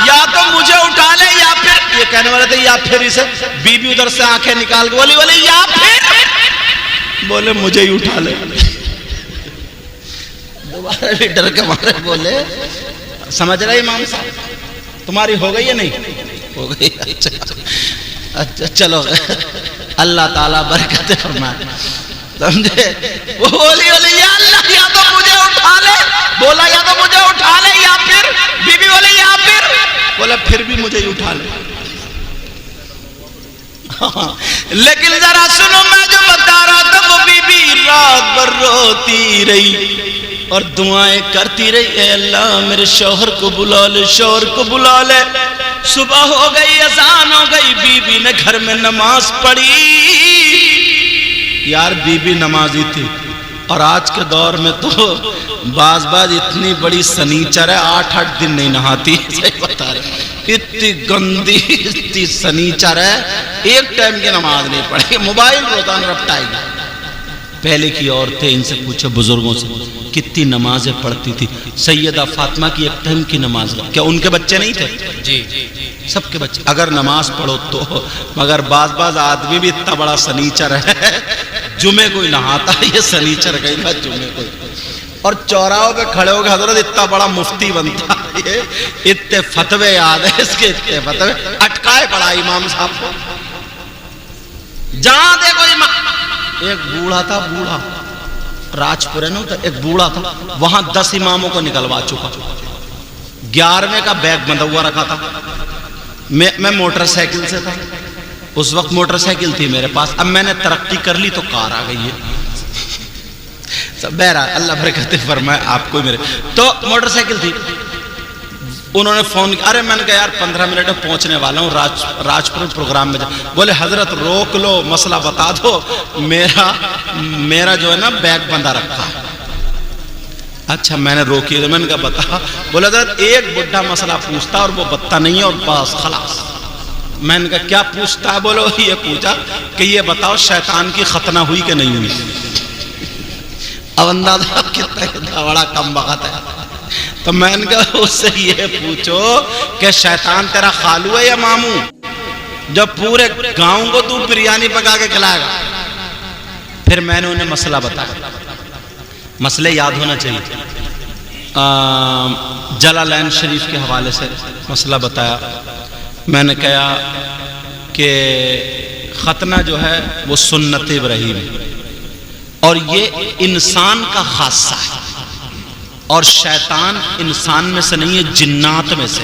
یا تو مجھے اٹھا لے یا پھر، یہ کہنے والے تھے یا پھر اسے، بی بی ادھر سے آنکھیں نکال کے بولی بولے یا پھر، بولے مجھے ہی اٹھا لے۔ دوبارہ بھی ڈر کے مارے بولے سمجھ رہے امام صاحب تمہاری ہو گئی ہے نہیں ہو گئی؟ اچھا چلو اللہ تعالیٰ برکت فرمائے، سمجھے؟ وہ بولی بولی یا اللہ یا تو مجھے اٹھا لے، بولا یا تو مجھے اٹھا لے یا پھر، بی بی بولی یا پھر، بولا پھر بھی مجھے ہی اٹھا لے۔ لیکن ذرا سنو میں جو بتا رہا تھا، وہ بی بی رات بھر روتی رہی اور دعائیں کرتی رہی، اے اللہ میرے شوہر کو بلا لے، شوہر کو بلا لے۔ صبح ہو گئی، اذان ہو گئی، بی بی نے گھر میں نماز پڑھی۔ یار بی بی نمازی تھی، اور آج کے دور میں تو بعض اتنی بڑی سنیچر ہے، 8 دن نہیں نہاتی، صحیح بتا رہے، اتنی گندی اتنی سنیچر ہے، ایک ٹائم کی نماز نہیں پڑھے، موبائل روزانہ رپٹائے گی۔ پہلے کی عورتیں، ان سے پوچھے بزرگوں سے، کتنی نمازیں پڑھتی تھی؟ سیدہ فاطمہ کی ایک ٹائم کی نماز، کیا ان کے بچے نہیں تھے؟ جی سب کے بچے، اگر نماز پڑھو تو، مگر بعض آدمی بھی اتنا بڑا سنیچر ہے، جمعے کوئی نہاتا، یہ سنیچر گئی نا جمعے کوئی، اور چوراہوں پہ کھڑے ہو کے حضرت اتنا بڑا مفتی بنتا ہے، اتنے فتوے یاد ہے اس کے، اتنے فتوے اٹکائے پڑا امام صاحب کو۔ جہاں دیکھو ایک بوڑھا تھا، بوڑھا راجپور ہے نا، ایک بوڑھا تھا، وہاں 10 اماموں کو نکلوا چکا، 11ویں کا بیگ بندھا ہوا رکھا تھا۔ میں موٹر سائیکل سے تھا، اس وقت موٹر سائیکل تھی میرے پاس، اب میں نے ترقی کر لی تو کار آ گئی ہے، بہرحال اللہ برکت فرمائے آپ کو میرے۔ تو موٹر سائیکل تھی، انہوں نے فون کیا، ارے میں نے کہا یار 15 منٹ میں پہنچنے والا ہوں، راجپور پروگرام میں جا۔ بولے حضرت روک لو، مسئلہ بتا دو، میرا جو ہے نا بیگ بندھا رکھا ہے۔ اچھا میں نے روکی، میں نے کہا بتا۔ بولے حضرت ایک بڈھا مسئلہ پوچھتا اور وہ بتا نہیں ہے اور بس خلاص۔ میں نے کہا کیا پوچھتا ہے؟ بولو یہ پوچھا کہ یہ بتاؤ شیطان کی ختنہ ہوئی کہ نہیں ہوئی؟ اب اندازہ کتنا بڑا کم بخت ہے۔ تو میں نے کہا اس سے یہ پوچھو کہ شیطان تیرا خالو ہے یا ماموں، جب پورے گاؤں کو تو بریانی پکا کے کھلائے گا؟ پھر میں نے انہیں مسئلہ بتایا، مسئلے یاد ہونا چاہیے، جلالین شریف کے حوالے سے مسئلہ بتایا۔ میں نے کہا کہ ختنہ جو ہے وہ سنت ابراہیم ہے، اور یہ انسان کا خاصہ ہے، اور شیطان انسان میں سے نہیں ہے، جنات میں سے،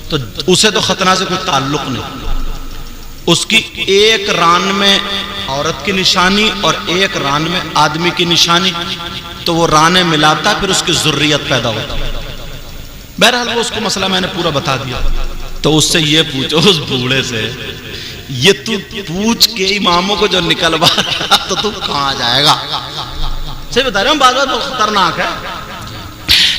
تو اسے تو ختنہ سے کوئی تعلق نہیں۔ اس کی ایک ران میں عورت کی نشانی اور ایک ران میں آدمی کی نشانی، تو وہ رانے ملاتا پھر اس کی ذریت پیدا ہوتا۔ بہرحال وہ اس کو مسئلہ میں نے پورا بتا دیا۔ تو اس سے یہ پوچھو، اس بوڑھے سے یہ تو پوچھ کے اماموں کو جو نکلوا رہا تو کہاں جائے گا؟ صحیح بتا رہے ہوں، بات بہت خطرناک ہے،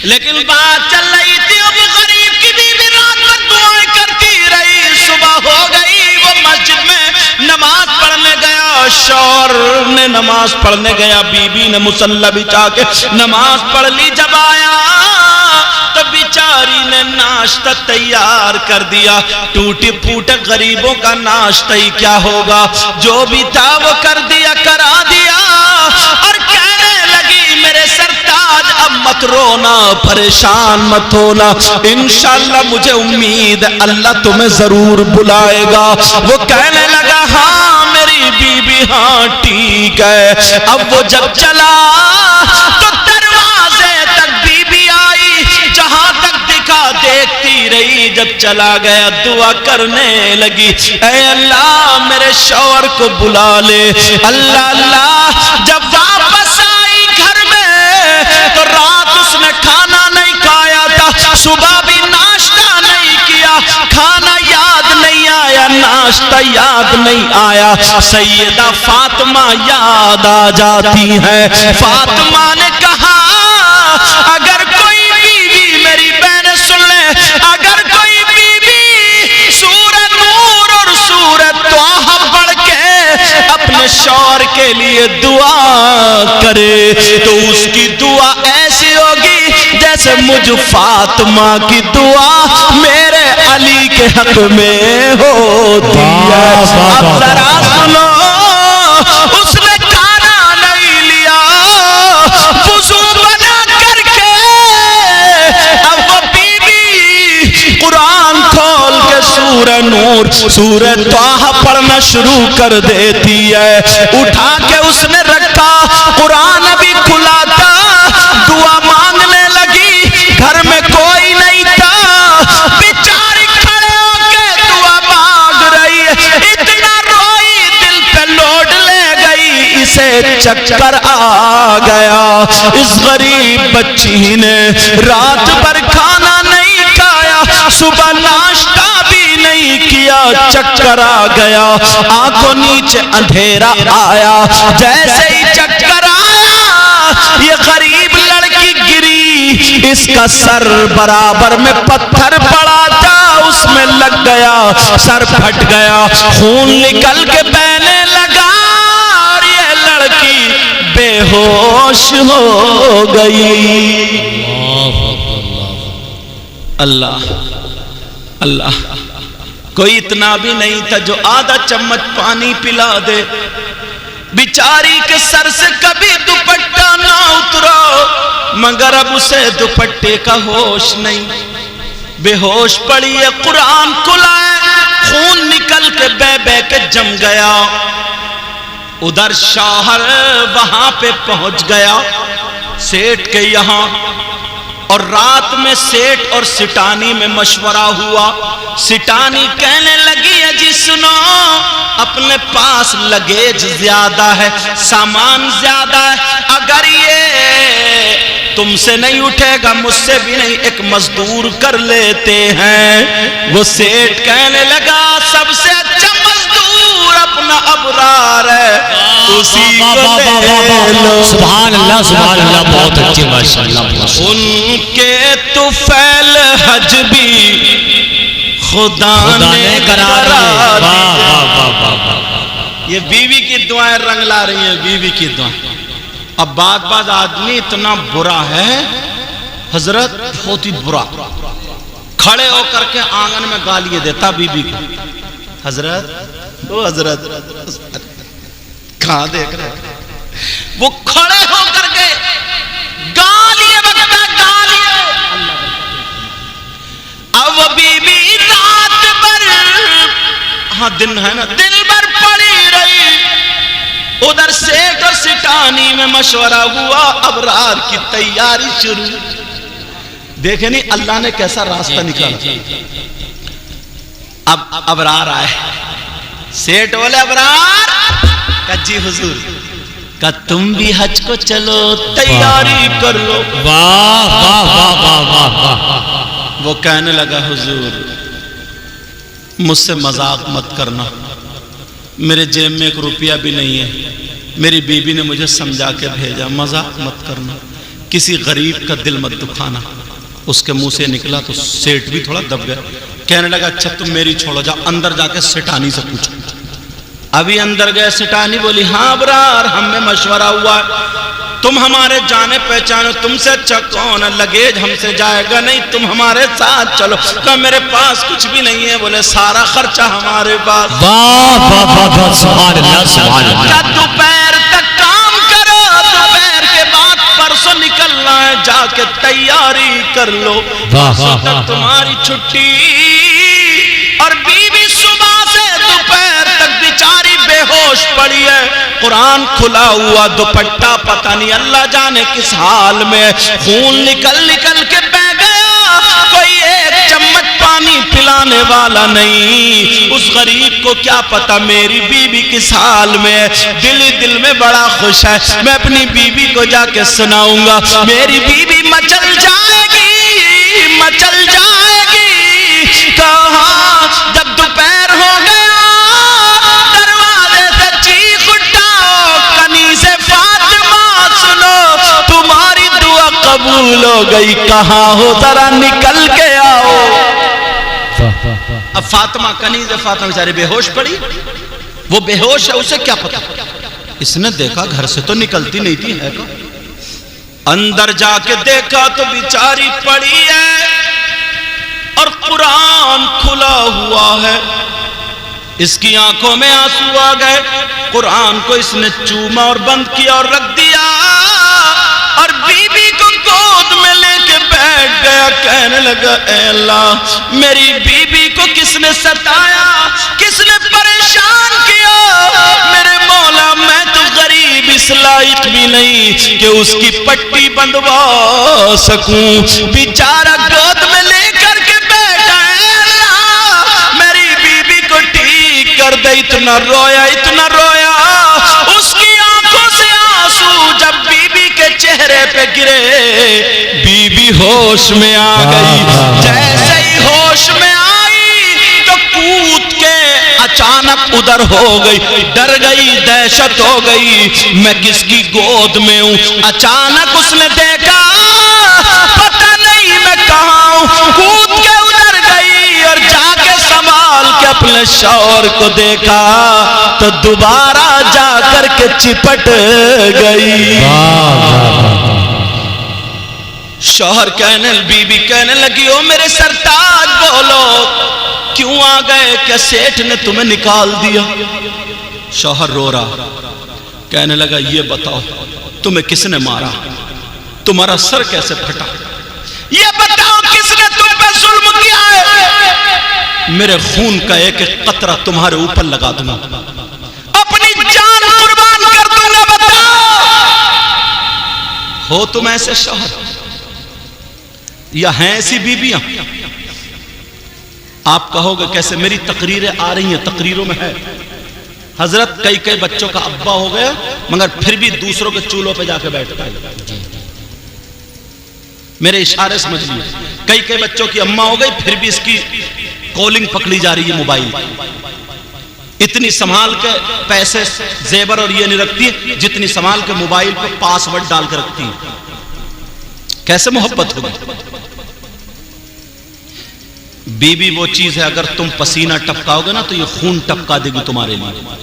لیکن بات چل رہی تھی وہ غریب کی بیوی رات میں دعائیں کرتی رہی، صبح ہو گئی، وہ مسجد میں نماز پڑھنے گیا، شوہر نے نماز پڑھنے گیا، بیوی نے مصلی بچھا کے نماز پڑھ لی، جب آیا تو بیچاری نے ناشتہ تیار کر دیا، ٹوٹے پھوٹے غریبوں کا ناشتہ ہی کیا ہوگا، جو بھی تھا وہ کر دیا، کرا دیا، اور کہنے لگی میرے سرتاج اب مت رونا، پریشان مت ہونا، انشاءاللہ مجھے امید ہے اللہ تمہیں ضرور بلائے گا۔ وہ کہنے لگا ہاں میری بی بی ہاں ٹھیک ہے۔ اب وہ جب چلا تو دروازے تک بی بی آئی، جہاں تک دکھا دیکھتی رہی، جب چلا گیا دعا کرنے لگی، اے اللہ میرے شوہر کو بلا لے، اللہ اللہ۔ جب واپس آئی گھر میں تو رات اس نے کھانا نہیں کھایا تھا، صبح بھی ناشتہ نہیں کیا، کھانا یاد نہیں آیا، ناشتہ یاد نہیں آیا، سیدہ فاطمہ یاد آ جاتی ہے۔ فاطمہ نے کہا اگر کوئی بیوی، میری بہنیں سن لیں، اگر کوئی بیوی سورہ نور اور سورہ طٰہٰ پڑھ کے اپنے شوہر کے لیے دعا کرے تو اس کی دعا ایسی ہوگی جیسے مجھ فاطمہ کی دعا میرے علی کے حق میں ہوتی ہے۔ اب ذرا سنو، اس نے کھانا نہیں لیا، وضو بنا کر کے اب وہ بی بی قرآن کھول کے سورہ نور سورہ طٰہٰ پڑھنا شروع کر دیتی ہے۔ اٹھا کے اس نے رکھا، قرآن ابھی کھلا تھا، دعا مانگنے لگی، گھر میں کوئی نہیں تھا، بیچاری کھڑے ہو کے دعا مانگ رہی ہے، اتنا روئی دل پہ لوٹ لے گئی، اسے چکر آ گیا۔ اس غریب بچی نے رات بھر کھانا نہیں کھایا، صبح ناشتہ بھی نہیں کیا، چکر آ گیا، آنکھوں نیچے اندھیرا آیا، جیسے ہی چکر آیا یہ غریب لڑکی گری، اس کا سر برابر میں پتھر پڑا تھا، اس میں لگ گیا، سر پھٹ گیا، خون نکل کے بہنے لگا، اور یہ لڑکی بے ہوش ہو گئی۔ اللہ اللہ، کوئی اتنا بھی نہیں تھا جو آدھا چمچ پانی پلا دے، بیچاری کے سر سے کبھی دوپٹہ نہ اترا، مگر اب اسے دوپٹے کا ہوش نہیں، بے ہوش پڑی ہے، قرآن کھلا ہے، خون نکل کے بے بے کے جم گیا۔ ادھر شوہر وہاں پہ پہنچ گیا سیٹھ کے یہاں، اور رات میں سیٹھ اور سٹانی میں مشورہ ہوا۔ سٹانی کہنے لگی ہے جی سنو، اپنے پاس لگیج زیادہ ہے، سامان زیادہ ہے، اگر یہ تم سے نہیں اٹھے گا مجھ سے بھی نہیں، ایک مزدور کر لیتے ہیں۔ وہ سیٹھ کہنے لگا سب سے اچھا مزدور اپنا ابرار ہے، اسی کو لے لو۔ سبحان اللہ سبحان اللہ، بہت اچھی ماشاءاللہ۔ ان کے طفیل حج بھی خدا نے کرا دی۔ یہ بیوی کی دعائیں رنگ لا رہی ہیں، بیوی کی دعائیں۔ اب بعض آدمی اتنا برا ہے حضرت، بہت ہی برا، کھڑے ہو کر کے آنگن میں گالیاں دیتا بیوی کو، حضرت وہ حضرت کہاں دیکھ رہے، وہ کھڑے ہو کر کے گالیاں بکتا، گالیاں۔ اب وہ بیوی رات بھر، ہاں دن ہے نا، دن بھر پڑی رہی، ادھر سیٹھ اور سٹانی میں مشورہ ہوا، ابرار کی تیاری شروع۔ دیکھیں نہیں اللہ نے کیسا راستہ نکالا۔ اب ابرار آئے، سیٹھ بولے ابرار، کہا جی حضور، کہا تم بھی حج کو چلو، تیاری کر لو۔ واہ واہ واہ واہ واہ۔ وہ کہنے لگا حضور مجھ سے مذاق مت کرنا، میرے جیب میں 1 روپیہ بھی نہیں ہے، میری بیوی نے مجھے سمجھا کے بھیجا، مذاق مت کرنا، کسی غریب کا دل مت دکھانا۔ اس کے منہ سے نکلا تو سیٹ بھی تھوڑا دب گیا، کہنے لگا اچھا تم میری چھوڑو، جا اندر جا کے سٹانی سے پوچھو۔ ابھی اندر گئے، سٹانی بولی ہاں برار ہم میں مشورہ ہوا ہے، تم ہمارے جانے پہچانے، تم سے اچھا کون ہے، لگیج ہم سے جائے گا نہیں، تم ہمارے ساتھ چلو۔ کہا میرے پاس کچھ بھی نہیں ہے، بولے سارا خرچہ ہمارے پاس۔ واہ واہ واہ واہ سبحان اللہ سبحان اللہ۔ دوپہر تک کام کرو، دوپہر کے بعد پرسوں نکلنا ہے، جا کے تیاری کر لو، پرسوں تک تمہاری چھٹی۔ اور بیوی صبح سے دوپہر تک بیچاری بے ہوش پڑی ہے، قرآن کھلا ہوا، دوپٹہ پتہ نہیں اللہ جانے کس حال میں، خون نکل نکل کے بہ گیا، کوئی ایک چمچ پانی پلانے والا نہیں۔ اس غریب کو کیا پتا میری بیوی کس حال میں ہے، دل ہی دل میں بڑا خوش ہے، میں اپنی بیوی کو جا کے سناؤں گا، میری بیوی مچل جائے گی، مچل جائے گی۔ کہاں جب دوپہر ہو گیا، دروازے سے چیخ اٹھاؤ، کنیزِ فاطمہ سنو، تمہاری دعا قبول ہو گئی، کہاں ہو ذرا نکل کے آؤ۔ اب فاطمہ، کنیز فاطمہ بیچاری بے ہوش پڑی، وہ بے ہوش ہے، اسے کیا پتا، اس نے دیکھا گھر سے تو نکلتی نہیں تھی، ہے کہاں؟ اندر جا کے دیکھا تو بیچاری پڑی ہے اور قرآن کھلا ہوا ہے، اس کی آنکھوں میں آنسو آ گئے، قرآن کو اس نے چوما اور بند کیا اور رکھ دیا، اور بیوی کو گود میں لے کے بیٹھ گیا، کہنے لگا اے اللہ میری بیوی کو کس نے ستایا، کس نے پریشان کیا، میرے مولا میں تو غریب اس لائق بھی نہیں کہ اس کی پٹی بندوا سکوں، بیچارہ گود میں لے کر کے بیٹھا ہے، اللہ میری بیوی کو ٹھیک کر دے، اتنا رویا اتنا رویا، اس کی آنکھوں سے آنسو جب بیوی کے چہرے پہ گرے، بیوی ہوش میں آ گئی، جیسے ہی ہوش میں آئی تو کود کے اچانک ادھر ہو گئی، ڈر گئی، دہشت ہو گئی، میں کس کی گود میں ہوں، اچانک اس نے دیکھا پتہ نہیں میں کہاں ہوں، کود کے ادھر گئی اور جا کے سنبھال کے اپنے شوہر کو دیکھا تو دوبارہ جا کر کے چپٹ گئی۔ شوہر بیوی کہنے لگی او میرے سرتاج بولو کیوں آ گئے، کیا سیٹھ نے تمہیں نکال دیا؟ شوہر رو رہا، کہنے لگا یہ بتاؤ تمہیں کس نے مارا، تمہارا سر کیسے پھٹا، یہ بتاؤ کس نے تم پہ ظلم کیا ہے، میرے خون کا ایک ایک قطرہ تمہارے اوپر لگا دوں گا، اپنی جان قربان کر دوں گا، بتاؤ۔ ہو تم ایسے شوہر یا ہیں ایسی بیویاں؟ آپ کہو گے کیسے؟ میری تقریریں آ رہی ہیں، تقریروں میں ہے حضرت کئی بچوں کا ابا ہو گیا مگر پھر بھی دوسروں کے چولہوں پہ جا کے بیٹھتا ہے، میرے اشارے سمجھ لیے، کئی بچوں کی اماں ہو گئی پھر بھی اس کی کالنگ پکڑی جا رہی ہے، موبائل اتنی سنبھال کے پیسے زیور اور یہ نہیں رکھتی جتنی سنبھال کے موبائل پہ پاس ورڈ ڈال کے رکھتی ہیں، کیسے محبت ہوگی؟ بیوی وہ چیز ہے اگر تم پسینہ ٹپکاؤ گے نا تو یہ خون ٹپکا دے گی تمہارے لیے،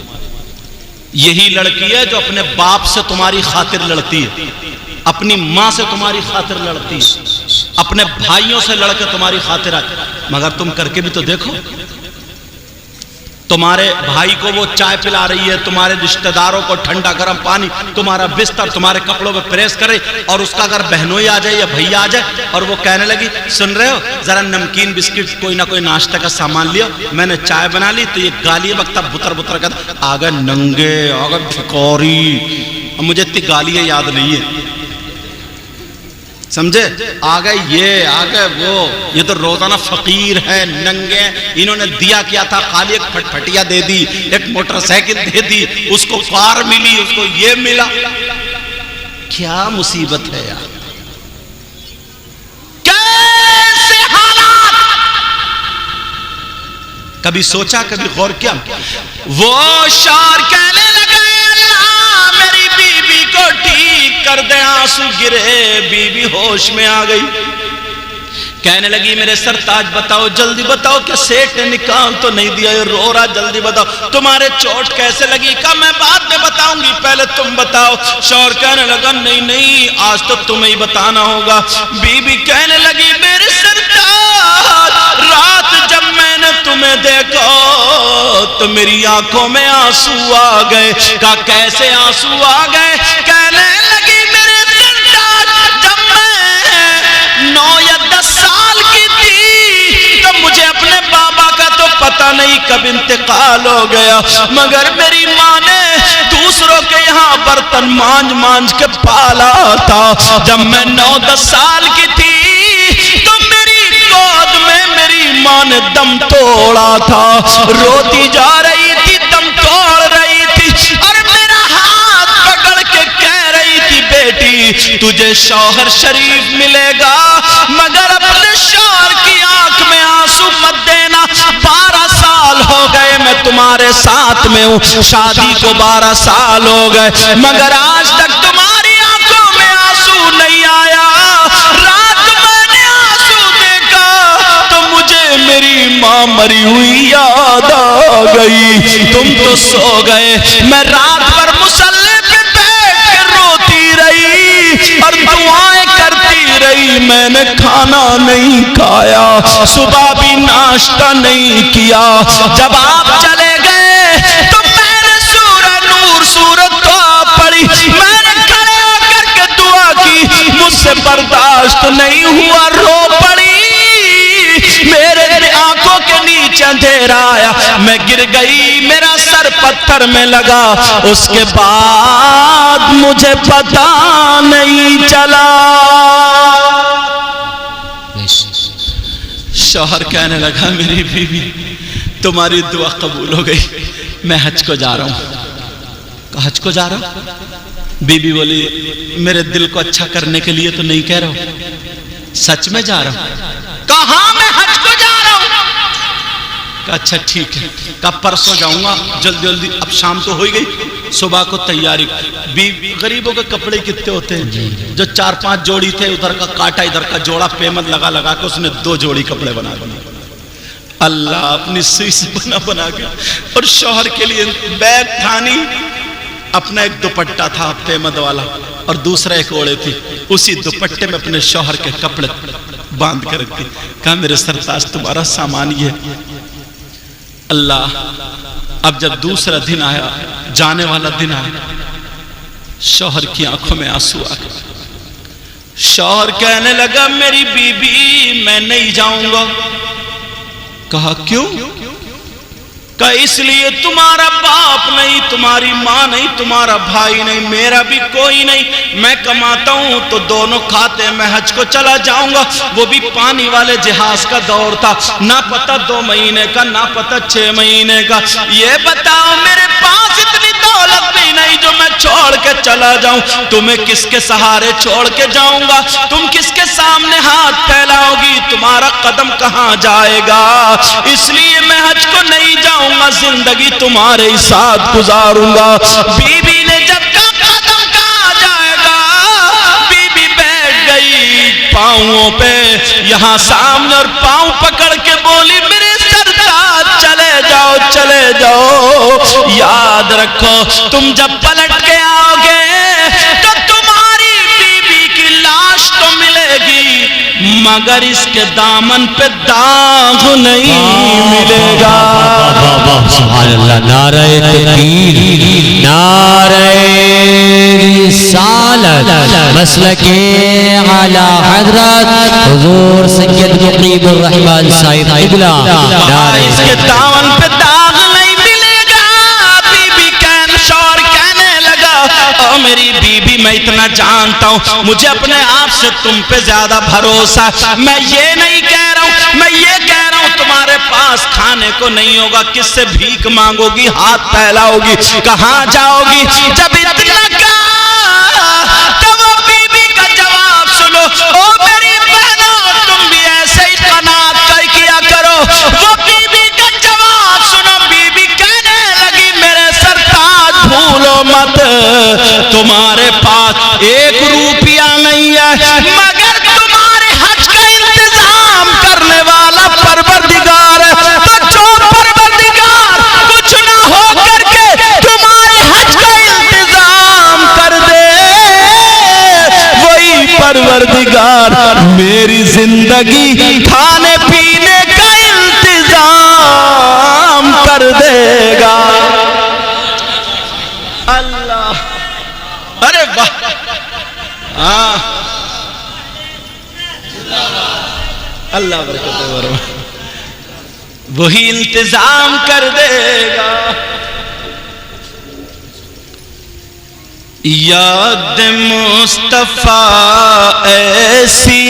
یہی لڑکی ہے جو اپنے باپ سے تمہاری خاطر لڑتی ہے، اپنی ماں سے تمہاری خاطر لڑتی ہے، اپنے بھائیوں سے لڑ کے تمہاری خاطر آتی، مگر تم کر کے بھی تو دیکھو، تمہارے بھائی کو وہ چائے پلا رہی ہے، تمہارے رشتہ داروں کو ٹھنڈا گرم پانی، تمہارا بستر تمہارے کپڑوں پہ پریس کرے، اور اس کا اگر بہنوئی آ جائے یا بھیا آ جائے اور وہ کہنے لگی سن رہے ہو ذرا نمکین بسکٹ کوئی نہ کوئی ناشتہ کا سامان لیا، میں نے چائے بنا لی، تو یہ گالی وقت بتر بتر کہتا آگے ننگے آگے بھکوری، مجھے اتنی گالیاں یاد نہیں ہے، سمجھے؟ آگے یہ آگے وہ، یہ تو روزانہ فقیر ہے، ننگے، انہوں نے دیا کیا تھا، خالی ایک پھٹپھٹیا دے دی، ایک موٹر سائیکل دے دی، اس کو کار ملی، اس کو یہ ملا، کیا مصیبت ہے یار، کیسے حالات، کبھی سوچا، کبھی غور کیا؟ وہ شوہر کہنے لگا اللہ میری بیوی کو ٹھیک کر دے، آنسو گرے، بیوی ہوش میں آ گئی، کہنے لگی میرے سرتاج بتاؤ، جلدی بتاؤ کہ سیٹ نے نکال تو نہیں دیا، یہ رو رہا، جلدی بتاؤ تمہارے چوٹ کیسے لگی؟ کہا میں بعد میں بتاؤں گی، پہلے تم بتاؤ۔ شوہر کہنے لگا نہیں نہیں آج تو تمہیں ہی بتانا ہوگا۔ بی بی کہنے لگی میرے سرتاج رات جب میں نے تمہیں دیکھا تو میری آنکھوں میں آنسو آ گئے۔ کہا کیسے آنسو آ گئے؟ کہنے لگی میرے سرتاج جب میں 9 یا 10 سال کی تھی تو مجھے اپنے بابا کا تو پتہ نہیں کب انتقال ہو گیا، مگر میری ماں نے دوسروں کے یہاں برتن مانج مانج کے پالا تھا۔ جب میں 9-10 سال کی تھی تو میری گود میں میری ماں نے دم توڑا تھا، روتی جا رہی تھی، دم توڑ رہی تھی، اور میرا ہاتھ پکڑ کے کہہ رہی تھی بیٹی تجھے شوہر شریف ملے گا مگر اپنے شوہر کی آنکھ میں آنسو مت دینا، 12 سال ہو گئے میں تمہارے ساتھ میں ہوں، شادی کو 12 سال ہو گئے مگر آج تک تمہاری آنکھوں میں آنسو نہیں آیا۔ رات میں نے آنسو دیکھا تو مجھے میری ماں مری ہوئی یاد آ گئی، تم تو سو گئے، میں رات بھر مصلی پہ بیٹھ کے روتی رہی اور دعائیں کرتی رہی، میں نے کھانا نہیں کھایا، صبح بھی ناشتہ نہیں کیا۔ جب آپ چلے گئے تو میں نے سورہ نور سورۃ طٰہٰ پڑھی، میں نے کھڑے ہو کر کے دعا کی، مجھ سے برداشت نہیں ہوا، رو پڑی، میرے آنکھوں کے نیچے اندھیرا آیا، میں گر گئی، میرا سر پتھر میں لگا، اس کے بعد مجھے پتہ نہیں چلا۔ شوہر کہنے لگا میری بیوی تمہاری دعا قبول ہو گئی، میں حج کو جا رہا ہوں۔ کہا حج کو جا رہا ہوں؟ بی بی بولی میرے دل کو اچھا کرنے کے لیے تو نہیں کہہ رہا ہوں، سچ میں جا رہا ہوں؟ کہا میں حج کو جا رہا ہوں۔ کہا اچھا ٹھیک ہے، کہا پرسوں جاؤں گا، جلدی جلدی، اب شام تو ہوئی گئی، صبح کو تیاری۔ غریبوں کے کپڑے کتنے ہوتے ہیں، جو 4-5 جوڑی تھے، ادھر کا کاٹا ادھر کا جوڑا، پیمنٹ لگا لگا کے اس نے 2 جوڑی کپڑے بنا بنا اللہ اپنی سوئی سے بنا بنا کے، اور شوہر کے لیے بیگ تھانی، اپنا ایک دوپٹہ تھا پیمد والا اور دوسرا ایک اوڑے تھی، اسی دوپٹے میں اپنے شوہر کے کپڑے باندھ کر رکھتی۔ کہا میرے سرتاج تمہارا سامان یہ ہے۔ اللہ اب جب دوسرا دن آیا، جانے والا دن آیا، شوہر کی آنکھوں میں آنسو آ گئے۔ شوہر کہنے لگا میری بیوی میں نہیں جاؤں گا۔ کہا کیوں؟ کہ اس لیے تمہارا باپ نہیں، تمہاری ماں نہیں، تمہارا بھائی نہیں، میرا بھی کوئی نہیں، میں کماتا ہوں تو دونوں کھاتے ہیں، میں حج کو چلا جاؤں گا، وہ بھی پانی والے جہاز کا دور تھا، نہ پتہ 2 مہینے کا، نہ پتہ 6 مہینے کا، یہ بتاؤ میرے پاس اتنی دولت بھی نہیں جو میں چھوڑ کے چلا جاؤں، تمہیں کس کے سہارے چھوڑ کے جاؤں گا، تم کس کے سامنے ہاتھ پھیلاؤ گی، تمہارا قدم کہاں جائے گا، اس لیے میں حج کو نہیں جاؤں گا، زندگی تمہارے ہی ساتھ گزاروں گا۔ بی بی نے جب کہا قدم کہاں جائے گا، بی بی بیٹھ گئی پاؤں پہ یہاں سامنے اور پاؤں پکڑ کے بولی میرے سرتاج چلے جاؤ چلے جاؤ، یاد رکھو تم جب پلٹ کے آؤ گے تو تمہاری بیوی کی لاش تو ملے گی مگر اس کے دامن پہ داغ نہیں ملے گا۔ سبحان اللہ، نعرہ تکبیر، نعرہ رسالت، مسلک اعلی حضرت حضور سید مقیم الرحمن صاحب قبلہ، نعرہ اس کے دامن پہ داغ نہیں ملے گا۔ بی بی شوہر کہنے لگا او میری بی بی میں اتنا جانتا ہوں، مجھے اپنے آپ سے تم پہ زیادہ بھروسہ، میں یہ نہیں کہہ رہا ہوں، میں یہ کہہ رہا ہوں تمہارے پاس کھانے کو نہیں ہوگا، کس سے بھیک مانگو گی، ہاتھ پھیلاؤ گی، کہاں جاؤ گی؟ جب اتنا کہا تو وہ بی بی کا جواب سنو، او میری بہنوں تم بھی ایسے ہی قناعت کیا کرو، وہ بی بی کا جواب تمہارے پاس 1 روپیہ نہیں ہے مگر تمہارے حج کا انتظام کرنے والا پروردگار ہے، تو جو پروردگار کچھ نہ ہو کر کے تمہارے حج کا انتظام کر دے، وہی پروردگار میری زندگی کھانے پینے کا انتظام کر دے گا۔ اللہ، ارے واہ، ہاں اللہ برکت دے، وہی انتظام کر دے گا۔ یاد مصطفیٰ ایسی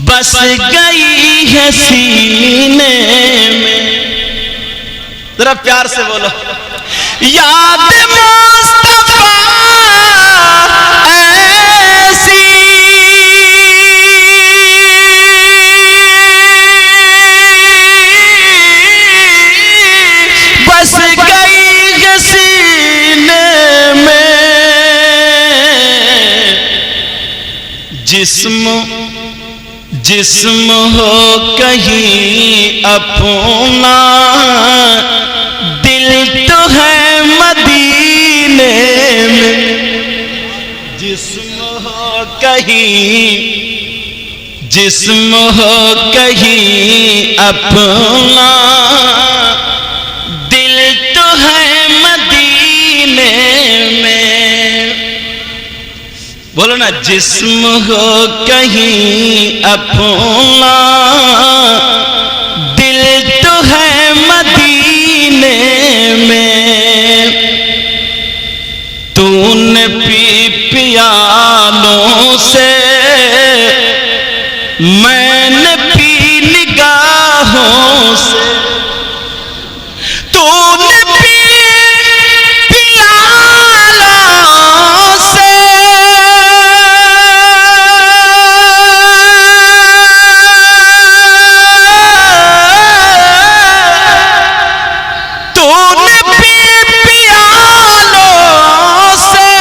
بس گئی ہے سینے میں، ذرا پیار سے بولو، یاد مصطفیٰ ایسی بس گئی ہے سینے میں، جسم ہو کہیں اپنا، دل تو ہے مدینے میں، جسم ہو کہیں اپنا، دل تو ہے مدینے میں، بولو نا، جسم ہو کہیں اپنا، دل تو ہے مدینے میں، تو نے پی پیالوں سے، میں نے پی نگاہوں سے، تو نے پی پیالوں سے، تو نے پی پیالوں سے،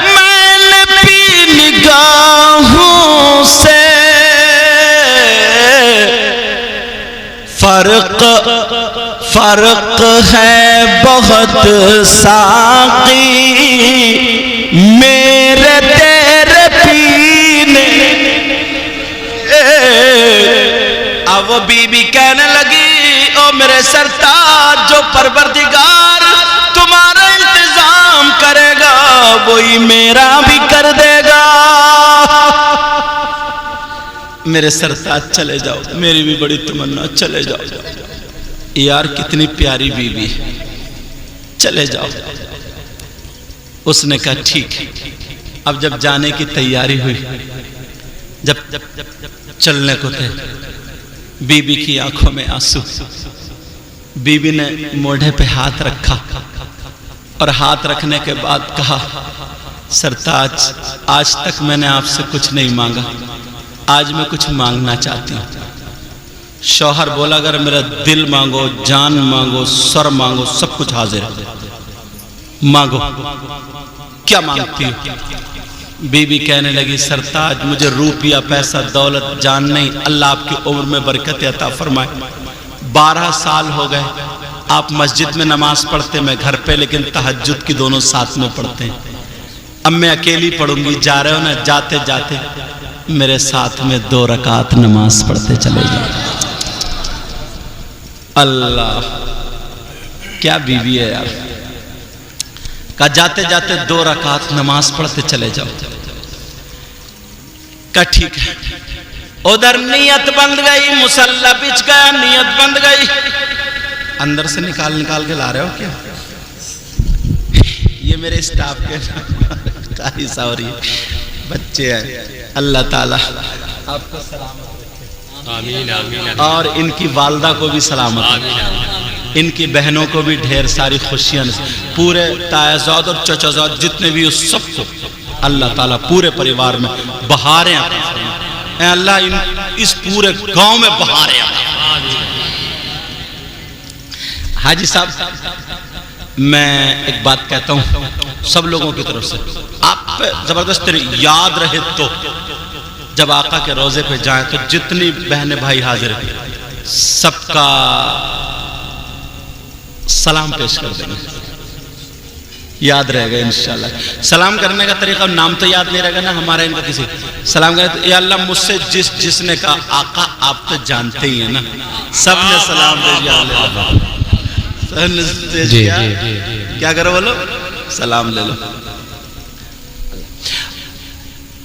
میں نے پی نگاہوں سے، فرق ہے بہت ساقی میرے تیرے پینے۔ اب وہ بی بی کہنے لگی، او میرے سرتاج، جو پروردگار تمہارا انتظام کرے گا وہی میرا بھی کر دے گا۔ میرے سرتاج چلے جاؤ، میری بھی بڑی تمنا، چلے جاؤ۔ یار کتنی پیاری بیوی، چلے جاؤ۔ اس نے کہا ٹھیک ہے۔ اب جب جانے کی تیاری ہوئی، جب چلنے کو تھے، بی بی کی آنکھوں میں آنسو، بی بی نے موڑھے پہ ہاتھ رکھا اور ہاتھ رکھنے کے بعد کہا، سرتاج آج تک میں نے آپ سے کچھ نہیں مانگا، آج میں کچھ مانگنا چاہتی ہوں۔ شوہر بولا، اگر میرا دل مانگو، جان مانگو، سر مانگو، سب کچھ حاضر ہے، مانگو، کیا مانگتی ہو؟ بی بی کہنے لگی، سرتاج مجھے روپیہ پیسہ دولت جان نہیں، اللہ آپ کی عمر میں برکت عطا فرمائے۔ 12 سال ہو گئے آپ مسجد میں نماز پڑھتے، میں گھر پہ، لیکن تہجد کی دونوں ساتھ میں پڑھتے ہیں۔ اب میں اکیلی پڑھوں گی، جا رہے ہو نا، جاتے جاتے میرے ساتھ میں 2 رکعت نماز پڑھتے چلے جاؤ۔ اللہ کیا بیوی ہے یار، کہا جاتے جاتے 2 رکعت نماز پڑھتے چلے جاؤ۔ کہا ٹھیک ہے۔ ادھر نیت بند گئی، مصلی بچ گیا، نیت بند گئی۔ اندر سے نکال کے لا رہے ہو کیا؟ یہ میرے اسٹاف کے قاری سوری بچے ہیں، اللہ تعالیٰ آپ کو سلامت رکھے، آمین آمین، اور ان کی والدہ کو بھی سلامت رکھے، ان کی بہنوں کو بھی ڈھیر ساری خوشیاں، پورے تائزاد اور چچازاد جتنے بھی اس سب کو اللہ تعالیٰ پورے پریوار میں بہاریں عطا فرمائے۔ اے اللہ اس پورے گاؤں میں بہاریں عطا فرمائے۔ حاجی صاحب میں ایک بات کہتا ہوں سب لوگوں کی طرف سے، آپ پہ زبردست یاد رہے تو جب آقا کے روزے پہ جائیں تو جتنی بہنیں بھائی حاضر ہیں سب کا سلام پیش کر دیں گے، یاد رہے گا انشاءاللہ۔ سلام کرنے کا طریقہ نام تو یاد نہیں رہے گا نا ہمارا ان کا کسی، سلام کرنے تو یا اللہ مجھ سے جس نے کہا آقا آپ تو جانتے ہی ہیں نا، سب نے سلام دے دیا، کیا کرو بولو سلام لے لو۔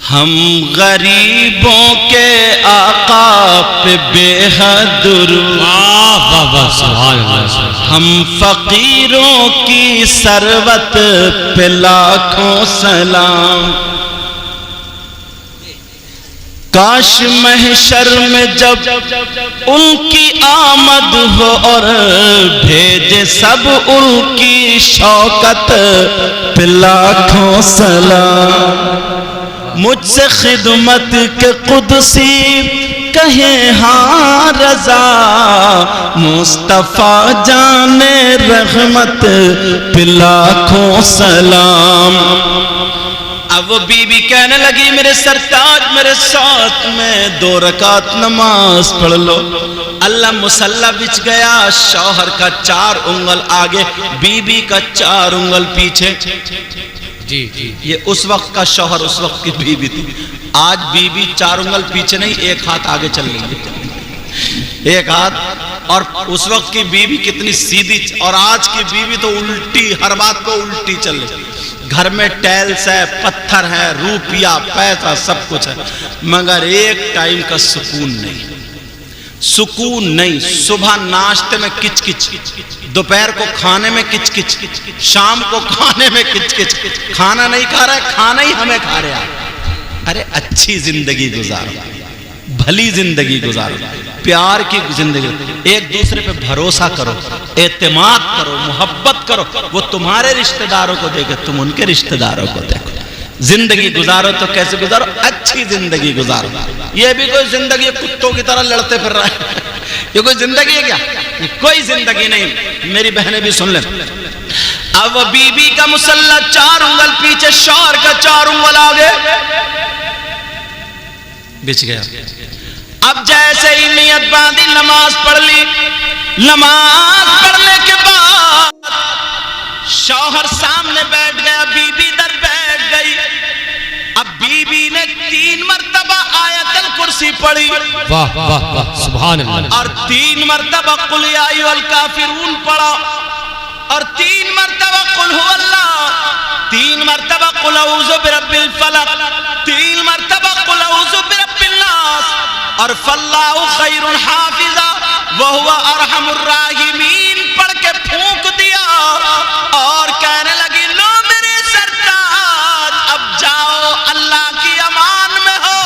ہم غریبوں کے آقا پہ بے حد درود، ہم فقیروں کی ثروت پہ لاکھوں سلام۔ کاش محشر میں جب ان کی آمد ہو اور بھیجے سب ان کی شوکت پہ لاکھوں سلام۔ مجھ سے خدمت کے قدسی کہیں ہاں رضا، مصطفیٰ جان رحمت پہ لاکھوں سلام۔ اب وہ بی بی کہنے لگی میرے سرتاج میرے ساتھ میں 2 رکعت نماز پڑھ لو۔ اللہ مصلی بچ گیا، شوہر کا 4 انگل آگے، بی بی کا 4 انگل پیچھے۔ یہ اس وقت کا شوہر اس وقت کی بی بی تھی، آج بی بی 4 انگل پیچھے نہیں، 1 ہاتھ آگے چل رہی ہے، 1 ہاتھ۔ اور اس وقت کی بی بی کتنی سیدھی، اور آج کی بی بی تو الٹی، ہر بات کو الٹی چل رہی۔ گھر میں ٹیلس ہے، پتھر ہے، روپیہ پیسہ سب کچھ ہے، مگر ایک ٹائم کا سکون نہیں، سکون نہیں۔ صبح ناشتے میں کچ کچ، دوپہر کو کھانے میں کچ کچ، شام کو کھانے میں کچ کچ، کھانا نہیں کھا رہا ہے، کھانا ہی ہمیں کھا رہا ہے۔ ارے اچھی زندگی گزارو، بھلی زندگی گزارو، پیار کی زندگی، ایک دوسرے پہ بھروسہ کرو، اعتماد کرو، محبت کرو۔ وہ تمہارے رشتہ داروں کو دیکھے، تم ان کے رشتہ داروں کو دیکھو۔ زندگی گزارو تو کیسے گزارو؟ اچھی زندگی گزارو۔ یہ بھی کوئی زندگی کتوں کی طرح لڑتے پھر رہا ہے، یہ کوئی زندگی ہے کیا؟ یہ کوئی زندگی نہیں۔ میری بہنیں بھی سن لیں، اب وہ بی بی کا مصلی 4 انگل پیچھے، شوہر کا 4 انگل آگے، بچ گیا۔ اب جیسے ہی نیت باندھی، نماز پڑھ لی، نماز پڑھنے کے بعد شوہر سامنے بیٹھ گیا، بی بی در بیٹھ گئی۔ اب بی بی نے 3 مرتبہ آیت الکرسی پڑھی، واہ واہ واہ سبحان اللہ، اور 3 مرتبہ قل یا ایھا الکافرون پڑھا، اور 3 مرتبہ قل ھو اللہ، 3 مرتبہ قل اعوذ برب الفلق، 3 مرتبہ قل اعوذ برب الناس، اور فاللہ خیر حافظا وہو ارحم الراحمین پڑھ کے پھونک دیا، اور کہنے لگی لو میرے سرتاج اب جاؤ، اللہ کی امان میں ہو،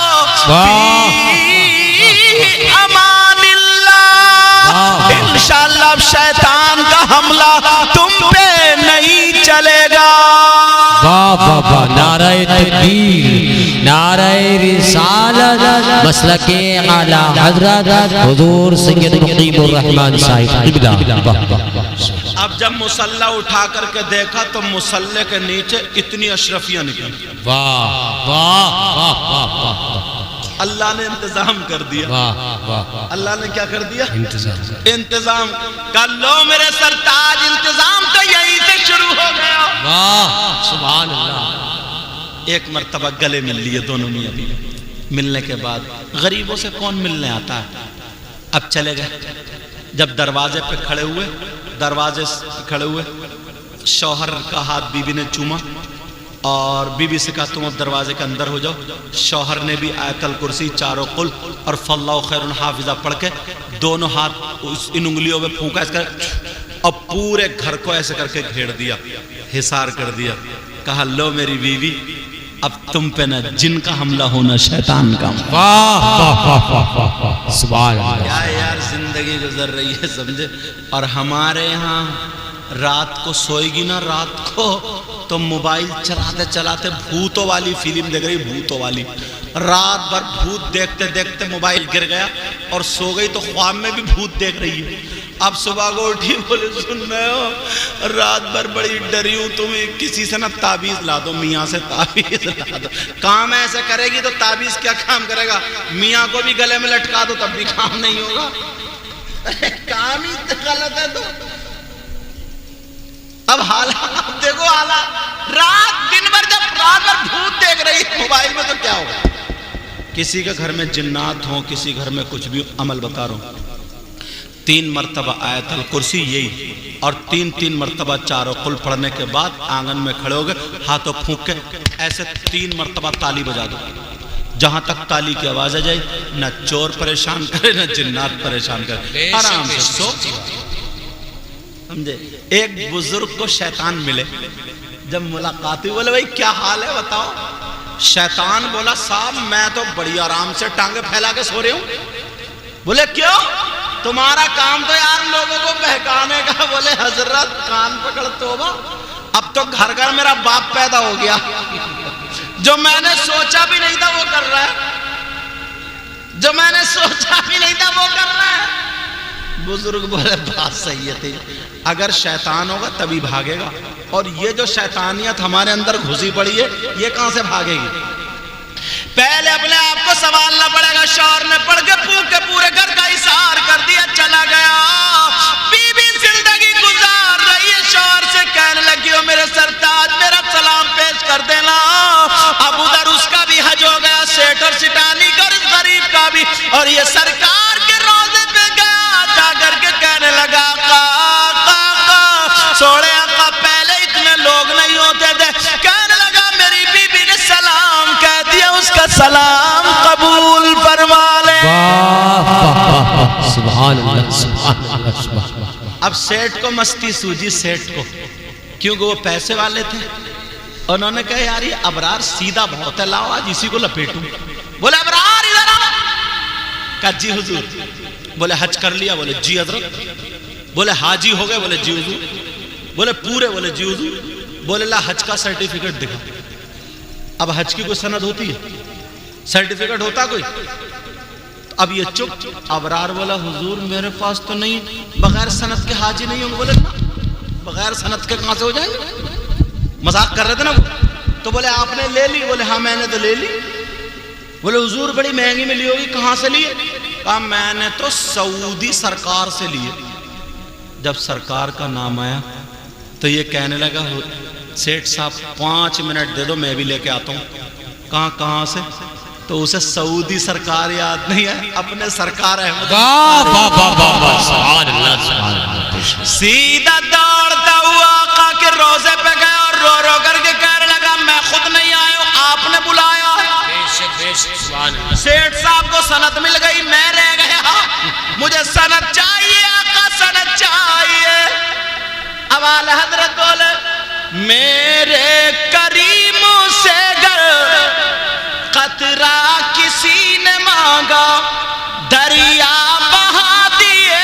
امان اللہ، انشاءاللہ اب شیطان کا حملہ تم پہ نہیں چلے گا۔ واہ واہ واہ، نعرہ تکبیر، نعرہ رسالت، مسلک اعلیٰ حضرت حضور سید مقیم الرحمن صاحب قبلہ۔ اب جب مصلی اٹھا کر کے دیکھا تو مصلی کے نیچے اتنی اشرفیاں نکلی۔ واہ واہ واہ واہ، اللہ نے انتظام کر دیا، اللہ نے کیا کر دیا؟ انتظام کر لو میرے سرتاج، انتظام تو یہی سے شروع ہو گیا۔ واہ سبحان اللہ۔ ایک مرتبہ گلے مل لیے دونوں میاں بیوی، ملنے کے بعد غریبوں سے کون ملنے آتا ہے؟ اب چلے گئے، جب دروازے پہ کھڑے ہوئے، دروازے پہ کھڑے ہوئے، شوہر کا ہاتھ بیوی نے چوما، اور بی بی سے کہا تم اب دروازے کے اندر ہو جاؤ۔ شوہر نے بھی آیت الکرسی 4 قل اور فاللہ خیر حافظہ پڑھ کے دونوں ہاتھ ان انگلیوں میں پھونکا، اس کا اور پورے گھر کو ایسے کر کے گھیر دیا، حصار کر دیا۔ کہا لو میری بیوی اب تم پہ نہ جن کا حملہ ہونا شیطان کا۔ واہ واہ واہ سبحان اللہ۔ کیا یار زندگی گزر رہی ہے سمجھے۔ اور ہمارے یہاں رات کو سوئے گی نا، رات کو تو موبائل چلاتے چلاتے بھوتوں والی فلم دیکھ رہی، بھوتوں والی، رات بھر بھوت دیکھتے دیکھتے موبائل گر گیا اور سو گئی تو خواب میں بھی بھوت دیکھ رہی ہے۔ اب صبح کو اٹھی بولے سن رہے ہو رات بھر بڑی ڈری ہوں تمہیں کسی سے نہ تعبیز لا دو میاں سے تعبیز لا دو کام ایسے کرے گی تو تعبیز کیا کام کرے گا میاں کو بھی گلے میں لٹکا دو تب بھی کام نہیں ہوگا کام ہی غلط ہے تو اب حالات دیکھو حالات رات دن بھر جب رات بھر بھوت دیکھ رہی موبائل میں تو کیا ہوگا کسی کے گھر میں جنات ہوں کسی گھر میں کچھ بھی عمل بتا رہا ہوں 3 مرتبہ آیت الکرسی یہی اور 3 مرتبہ چاروں قل پڑھنے کے بعد آنگن میں کھڑے ہو گئے ہاتھوں پھونک کے ایسے 3 مرتبہ تالی بجا دو جہاں تک تالی کی آواز آ جائے نہ چور پریشان کرے نہ جنات پریشان کرے آرام سے سو سمجھے ایک بزرگ کو شیطان ملے جب ملاقات ہوئی بولے بھائی کیا حال ہے بتاؤ شیطان بولا صاحب میں تو بڑی آرام سے ٹانگیں پھیلا کے سو رہی ہوں بولے کیوں تمہارا کام تو یار لوگوں کو بہکانے کا بولے حضرت کان پکڑ توبہ اب تو گھر گھر میرا باپ پیدا ہو گیا جو میں نے سوچا بھی نہیں تھا وہ کر رہا ہے جو میں نے سوچا بھی نہیں تھا وہ کر رہا ہے بزرگ بولے بات صحیح ہے تھی اگر شیطان ہوگا تبھی بھاگے گا اور یہ جو شیطانیت ہمارے اندر گھسی پڑی ہے یہ کہاں سے بھاگے گی پہلے اپنے آپ کو سوالنا پڑے گا شوہر نے پڑھ کے پورے گھر کا احسار کر دیا چلا گیا بیوی زندگی گزار رہی ہے شوہر سے کہنے لگی ہو میرے سرتاج میرا سلام پیش کر دینا اب ادھر اس کا بھی حج ہو گیا سیٹ اور سٹانی کر غریب کا بھی اور یہ سرکار کے روزے پہ گیا جا کر کے کہنے لگا سوڑے آقا پہلے اتنے لوگ نہیں ہوتے تھے کہنے لگا میری بیوی نے سلام کہہ دیا اس کا سلام قبول فرما لے سبحان اللہ سبحان اللہ سبحان اللہ اب سیٹ کو مستی سوجی سیٹ کو کیونکہ وہ پیسے والے تھے انہوں نے کہا یار یہ ابرار سیدھا بہت ہے لاؤ آج اسی کو لپیٹوں بولے ابرار ادھر آؤ کہا جی حضور بولے حج کر لیا بولے جی حضرت بولے حاجی ہو گئے بولے جی حضور بولے پورے بولے جی حضور بولے لا حج کا سرٹیفکیٹ دکھا اب حج کی کوئی سند ہوتی ہے سرٹیفکیٹ ہوتا کوئی اب یہ چپ ابرار بولا حضور میرے پاس تو نہیں بغیر سند کے حاجی نہیں ہوں بولے بغیر سند کے کہاں سے ہو جائیں مذاق کر رہے تھے نا وہ تو بولے آپ نے لے لی بولے ہاں میں نے تو لے لی بولے حضور بڑی مہنگی ملی ہوگی کہاں سے لیے کہا میں نے تو سعودی سرکار سے لیے جب سرکار کا نام آیا تو یہ کہنے لگا سیٹ صاحب 5 منٹ دے دو میں بھی لے کے آتا ہوں کہاں سے تو اسے سعودی سرکار یاد نہیں ہے اپنے سرکار احمد سیدھا دوڑتا ہوا آقا کے روزے پہ گیا اور رو رو کر کے کہنے لگا میں خود نہیں آیا ہوں آپ نے بلایا سیٹ صاحب کو سند مل گئی میں رہ گیا مجھے سند چاہیے آقا سند چاہیے اب اعلی حضرت بولے میرے کریم سے گر قطرہ کسی نے مانگا دریا بہا دیے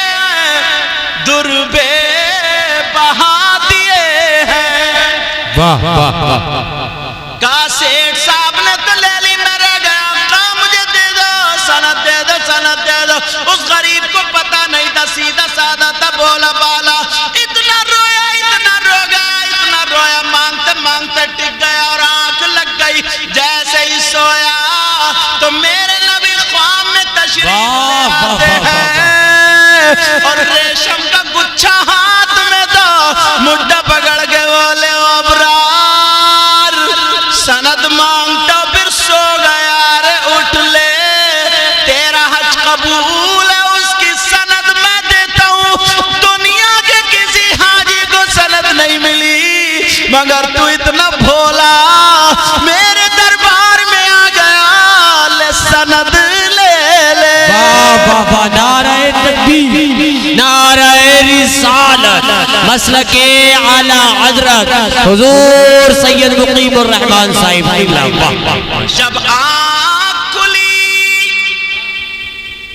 دربے بہا دیے ہیں واہ واہ واہ کہا سیٹ صاحب نے تو لے لی میں رہ گیا کہا مجھے دے دو سند دے دو سند دے دو اس غریب کو پتا نہیں تھا سیدھا سادہ تھا بولا بالا اتنا رویا مانگتے مانگتے ٹک گیا اور آنکھ لگ گئی جیسے ہی سویا تو میرے نبی خواب میں تشریف لاتے ہیں اور ریشم کا گچھا ہاتھ میں دو مڈا پکڑ کے بولے ابرار سند مانگتا پھر سو گیا رے اٹھ لے تیرا حج قبول ہے اس کی سند میں دیتا ہوں دنیا کے کسی حاجی کو سند نہیں ملی مگر تو اتنا بھولا میرے دربار میں آ گیا لے سند لے لے بابا نعرہ تکبیر نعرہ رسالت مسلک اعلی حضرت حضور سید مقیم الرحمن صاحب جب آنکھ کھلی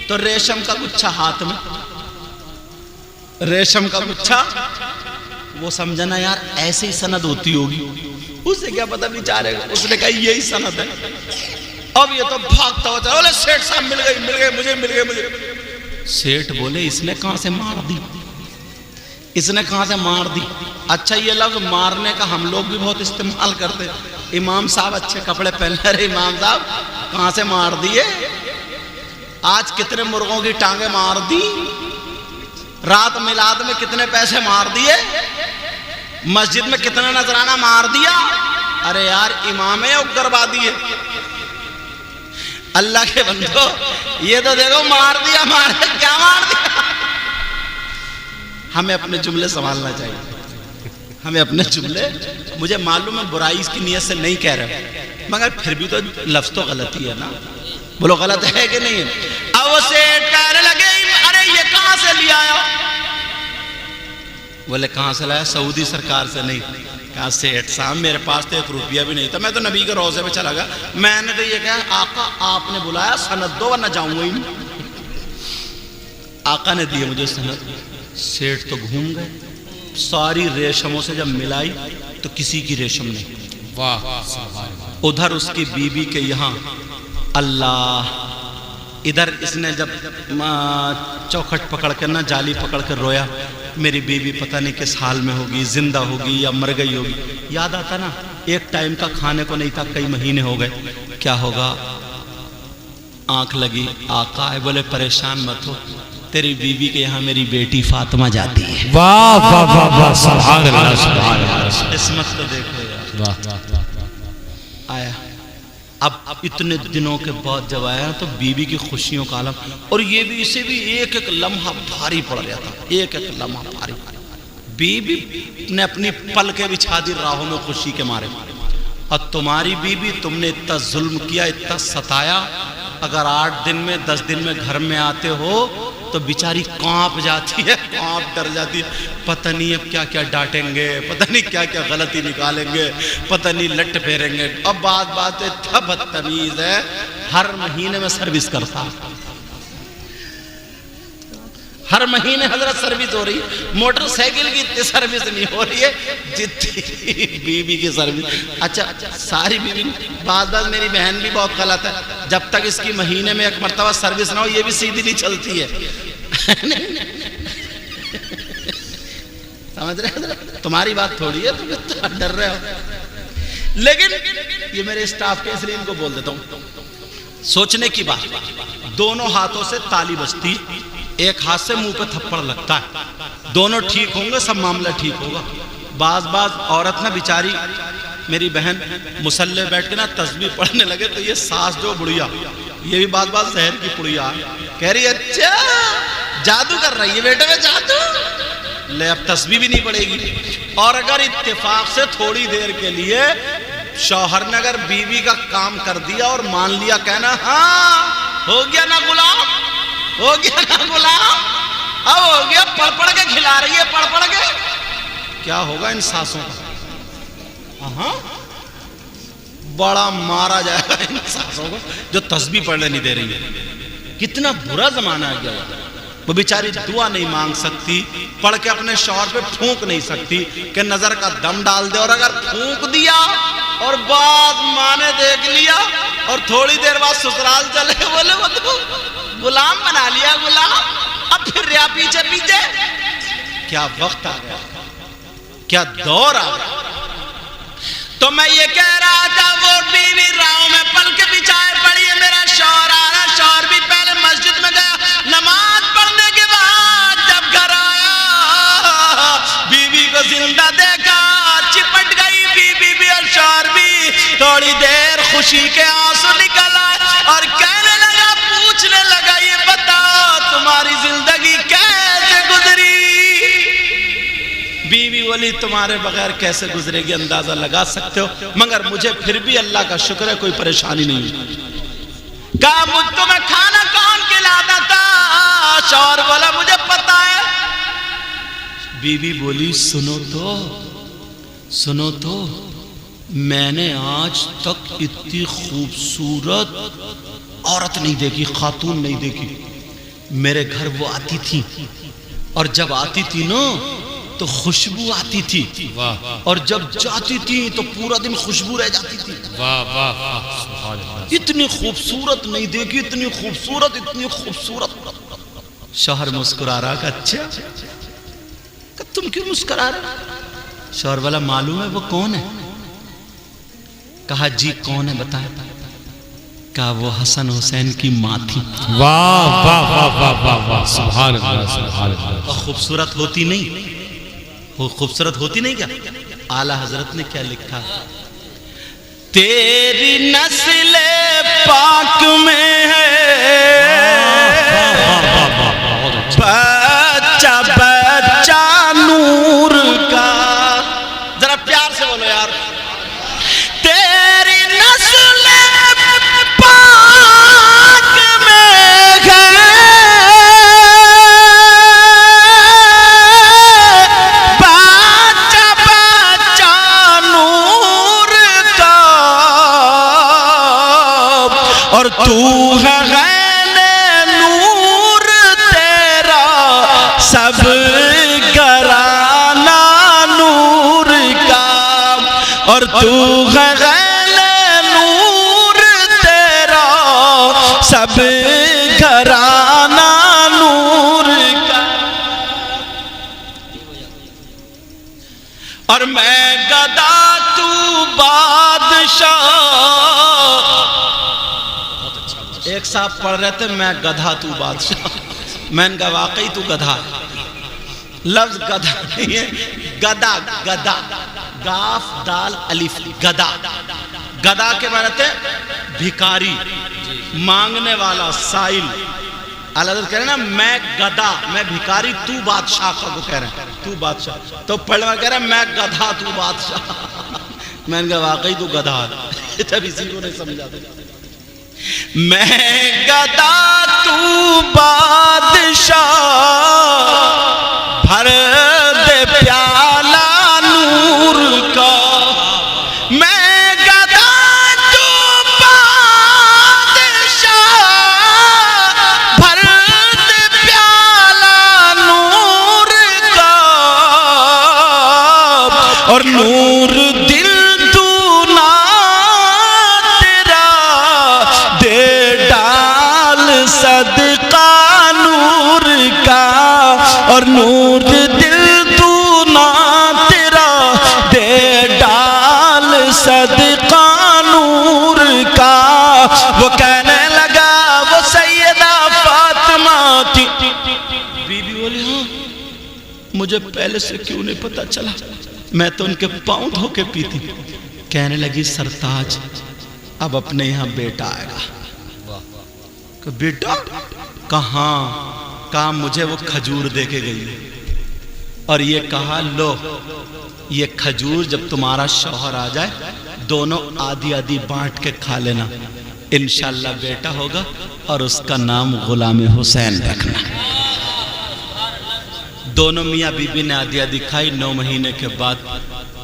تو ریشم کا گچھا ہاتھ میں ریشم کا گچھا وہ سمجھنا یار ایسی سند ہوتی ہوگی اسے کیا پتا بیچارے گا اس نے کہا یہی سند ہے اب یہ تو بھاگتا ہوا چلا سیٹ صاحب مل گئی مجھے سیٹ بولے اس نے کہاں سے مار دی اس نے کہاں سے مار دی؟ اچھا یہ لفظ مارنے کا ہم لوگ بھی بہت استعمال کرتے، امام صاحب اچھے کپڑے پہن رہے، امام صاحب کہاں سے مار دیے؟ آج کتنے مرغوں کی ٹانگیں مار دی، رات میلاد میں کتنے پیسے مار دیے، مسجد میں کتنا نذرانہ مار دیا۔ ارے یار امام اگروا دیے، اللہ کے بندو یہ تو دیکھو مار دیا، کیا مار دیا۔ ہمیں اپنے جملے سنبھالنا چاہیے، ہمیں اپنے جملے، مجھے معلوم ہے برائی اس کی نیت سے نہیں کہہ رہے، مگر پھر بھی تو لفظ تو غلطی ہے نا، بولو غلط ہے کہ نہیں ہے؟ اب وہ سیٹ کہنے لگے ارے یہ کہاں سے لیا آیا؟ بولے کہاں سے لایا؟ سعودی سرکار سے نہیں۔ کہا سیٹ صاحب میرے پاس تو 1 روپیہ بھی نہیں تھا، میں تو نبی کے روضے پہ چلا گیا، میں نے تو یہ کہا آقا آپ نے بلایا سند دو ورنہ جاؤں گا ہی نہیں۔ آقا نے دیے مجھے سند، سیٹ تو گھوم گئے، ساری ریشموں سے جب ملائی تو کسی کی ریشم نہیں۔ ادھر اس کی بیوی کے یہاں اللہ، ادھر اس نے جب چوکھٹ پکڑ کر نا جالی پکڑ کر رویا، میری بیوی پتہ نہیں کس حال میں ہوگی، زندہ ہوگی یا مر گئی ہوگی۔ یاد آتا نا ایک ٹائم کا کھانے کو نہیں تھا، کئی مہینے ہو گئے، کیا ہوگا؟ آنکھ لگی، آقا ہے، بولے پریشان مت ہو، تیری بیوی کے یہاں میری بیٹی فاطمہ جاتی ہے۔ واہ واہ واہ واہ سبحان اللہ سبحان اللہ، قسمت تو دیکھو یار۔ آیا اب اتنے دنوں کے بعد جب آیا تو بیوی کی خوشیوں کا عالم، اور یہ بھی اسے بھی ایک ایک لمحہ بھاری پڑ گیا تھا، ایک ایک لمحہ بھاری۔ بیوی نے اپنی پلکیں بچھا دی راہوں میں خوشی کے مارے، اور تمہاری بیوی تم نے اتنا ظلم کیا، اتنا ستایا، اگر 8 دن میں 10 دن میں گھر میں آتے ہو تو بیچاری کانپ جاتی ہے، کانپ ڈر جاتی ہے، پتہ نہیں اب کیا کیا ڈانٹیں گے، پتہ نہیں کیا کیا غلطی نکالیں گے، پتہ نہیں لٹ پھیریں گے۔ اب بات اتنا بدتمیز ہے، ہر مہینے میں سروس کرتا، ہر مہینے حضرت سروس ہو رہی ہے، موٹر سائیکل کی اتنی سروس نہیں ہو رہی ہے جتنی بیوی کی سروس۔ اچھا ساری بیوی، بعض میری بہن بھی بہت غلط ہے، جب تک اس کی مہینے میں 1 مرتبہ سروس نہ ہو یہ بھی سیدھی نہیں چلتی ہے۔ سمجھ رہے حضرت؟ تمہاری بات تھوڑی ہے، تم ڈر رہے ہو، لیکن یہ میرے اسٹاف کے اس لیے ان کو بول دیتا ہوں، سوچنے کی بات، دونوں ہاتھوں سے تالی بجتی، ایک ہاتھ سے منہ پہ تھپڑ لگتا ہے، دونوں ٹھیک ہوں گے سب معاملہ ٹھیک ہوگا۔ بعض عورت نا بیچاری میری بہن مصلی بیٹھ کے نا تسبیح پڑھنے لگے تو یہ ساس جو بڑھیا، یہ بھی بعض زہر کی پڑھیا کہہ رہی ہے اچھا جادو کر رہی ہے بیٹے میں، جادو لے اب تسبیح بھی نہیں پڑے گی۔ اور اگر اتفاق سے تھوڑی دیر کے لیے شوہر نے اگر بیوی کا کام کر دیا اور مان لیا، کہنا ہاں ہو گیا نا غلام، ہو گیا نا غلام، اب ہو گیا، پڑھ پڑھ کے کھلا رہی ہے، پڑھ پڑھ کے، کیا ہوگا ان ساسوں کا؟ ہاں بڑا مارا جائے گا ان ساسوں کو جو تسبیح پڑھنے نہیں دے رہی ہے۔ کتنا برا زمانہ ہے گیا، وہ بیچاری دعا نہیں مانگ سکتی، پڑھ کے اپنے شوہر پہ پھونک نہیں سکتی کہ نظر کا دم ڈال دے، اور اگر پھونک دیا اور بعد ماں نے دیکھ لیا اور تھوڑی دیر بعد سسرال چلے، بولے وہ تو غلام بنا لیا، غلام، اب پھر ریا پیچھے پیچھے۔ کیا وقت آ گیا، کیا دور آ گیا۔ تو میں یہ کہہ رہا تھا وہ بیوی راہوں میں پل کے بچھائے پڑی ہے، میرا شوہر آ رہا، شوہر بھی پہلے مسجد میں گیا، نماز پڑھنے کے بعد جب گھر آیا بیوی کو زندہ دیکھا، چپٹ گئی بیوی بھی اور شوہر بھی، تھوڑی دیر خوشی کے آنسو نکل آئے اور کہنے لگا، پوچھنے لگا یہ بتاؤ تمہاری زندگی کیسے گزری؟ بیوی بولی تمہارے بغیر کیسے گزرے گی اندازہ لگا سکتے ہو، مگر مجھے پھر بھی اللہ کا شکر ہے کوئی پریشانی نہیں ہوئی۔ کہا مجھ تمہیں کھانا کون کھلاتا تھا؟ شوہر بولا مجھے پتا ہے۔ بیوی بولی سنو تو میں نے آج تک اتنی خوبصورت عورت نہیں دیکھی، خاتون نہیں دیکھی۔ میرے گھر وہ آتی تھی اور جب آتی تھی نا تو خوشبو آتی تھی، اور جب جاتی تھی تو پورا دن خوشبو رہ جاتی تھی۔ اتنی خوبصورت نہیں دیکھی، اتنی خوبصورت، اتنی خوبصورت۔ شوہر مسکرا رہا کہ اچھا کہ تم تم کیوں مسکرا رہے؟ شوہر والا معلوم ہے وہ کون ہے؟ کہا جی کون ہے بتائیں؟ کہا وہ حسن حسین کی ماں تھی۔ واہ واہ واہ واہ واہ واہ سبحان اللہ سبحان اللہ۔ اور خوبصورت ہوتی نہیں؟ وہ خوبصورت ہوتی نہیں کیا؟ اعلیٰ حضرت نے کیا لکھا؟ تیری نسل پاک میں ہے بچہ بچہ نور کا۔ ذرا پیار سے بولو یار۔ تیری نسل پاک میں ہے بچہ بچہ نور کا، اور تو ہے غین نور تیرا سب گھرانہ نور کا، اور تو ہے غین نور تیرا سب گھرانہ نور کا، اور میں گدا تو بادشاہ۔ ایک صاحب پڑھ رہے تھے میں گدھا تو بادشاہ، میں نے کہا واقعی تو گدھا ہے۔ لفظ گدھا نہیں ہے، گدا گدا، گاف دال الف گدا۔ گدا کے معنی تھے بھکاری، مانگنے والا، سائل۔ اللہ حضرت کہہ رہے ہیں نا میں گدا، میں بھکاری، تو بادشاہ کو کہہ رہے ہیں، تو بادشاہ۔ تو پڑھنے کہہ رہے ہیں میں گدھا تو بادشاہ۔ میں نے کہا واقعی تو گدھا ہے، جب اسی کو نہیں سمجھا دے۔ میں گدا تو بادشاہ، بھر دے پیالہ نور کا۔ میں گدا تو بادشاہ، بھر دے پیالہ نور کا، اور نور دل تو نہ تیرا دے ڈال صدقہ نور کا، اور نور دل تو نہ تیرا دے ڈال صدقہ نور کا۔ وہ کہنے لگا وہ سیدہ فاطمہ تھی۔ بی بی بولی ہاں مجھے پہلے سے کیوں نہیں پتا چلا، میں تو ان کے پاؤں دھو کے پیتی۔ کہنے لگی سرتاج اب اپنے یہاں بیٹا آئے گا۔ کہ بیٹا کہاں؟ کہا مجھے وہ کھجور دے کے گئی، اور یہ کہا لو یہ کھجور جب تمہارا شوہر آ جائے دونوں آدھی آدھی بانٹ کے کھا لینا، انشاءاللہ بیٹا ہوگا، اور اس کا نام غلام حسین رکھنا۔ دونوں میاں بی بی نے آدھی آدھی کھائی۔ 9 مہینے کے بعد